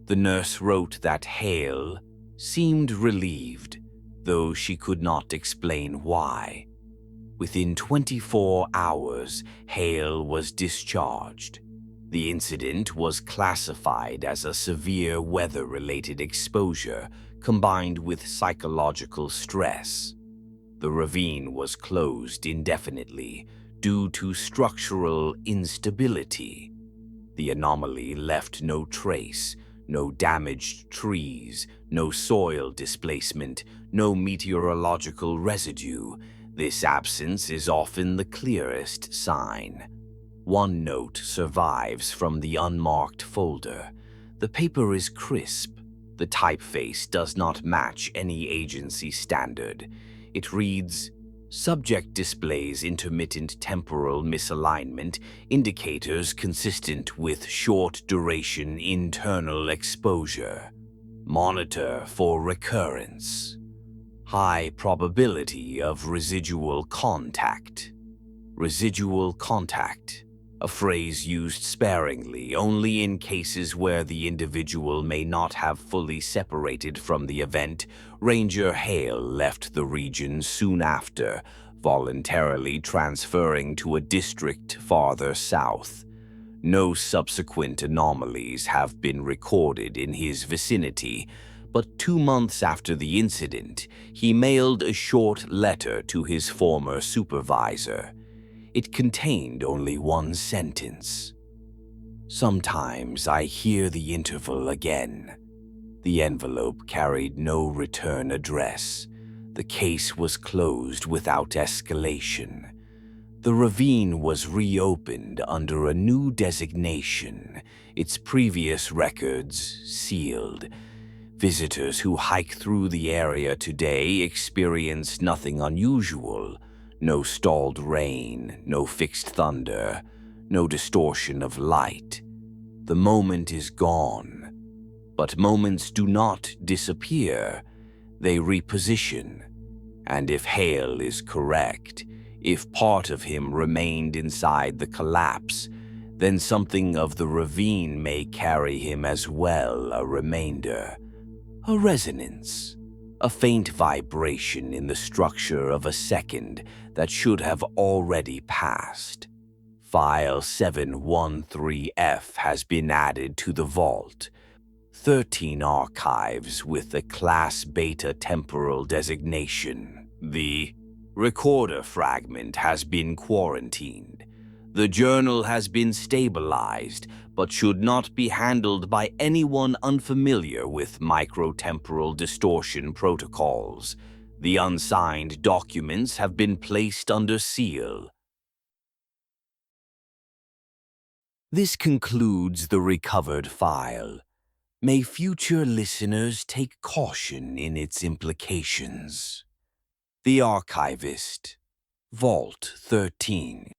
The nurse wrote that Hale seemed relieved. though she could not explain why. Within 24 hours, Hale was discharged. The incident was classified as a severe weather-related exposure combined with psychological stress. The ravine was closed indefinitely due to structural instability. The anomaly left no trace, no damaged trees, no soil displacement, no meteorological residue. This absence is often the clearest sign. One note survives from the unmarked folder. The paper is crisp. The typeface does not match any agency standard. It reads, "Subject displays intermittent temporal misalignment, indicators consistent with short-duration internal exposure. Monitor for recurrence. High probability of residual contact." Residual contact, a phrase used sparingly only in cases where the individual may not have fully separated from the event. Ranger Hale left the region soon after, voluntarily transferring to a district farther south. No subsequent anomalies have been recorded in his vicinity, but 2 months after the incident, he mailed a short letter to his former supervisor. It contained only one sentence. "Sometimes I hear the interval again." The envelope carried no return address. The case was closed without escalation. The ravine was reopened under a new designation, its previous records sealed. Visitors who hike through the area today experience nothing unusual. No stalled rain, no fixed thunder, no distortion of light. The moment is gone. But moments do not disappear. They reposition. And if Hale is correct, if part of him remained inside the collapse, then something of the ravine may carry him as well, a remainder. A resonance, a faint vibration in the structure of a second that should have already passed. File 713F has been added to the vault. 13 archives with the Class Beta temporal designation. The recorder fragment has been quarantined. The journal has been stabilized, but should not be handled by anyone unfamiliar with microtemporal distortion protocols. The unsigned documents have been placed under seal. This concludes the recovered file. May future listeners take caution in its implications. The Archivist, Vault 13.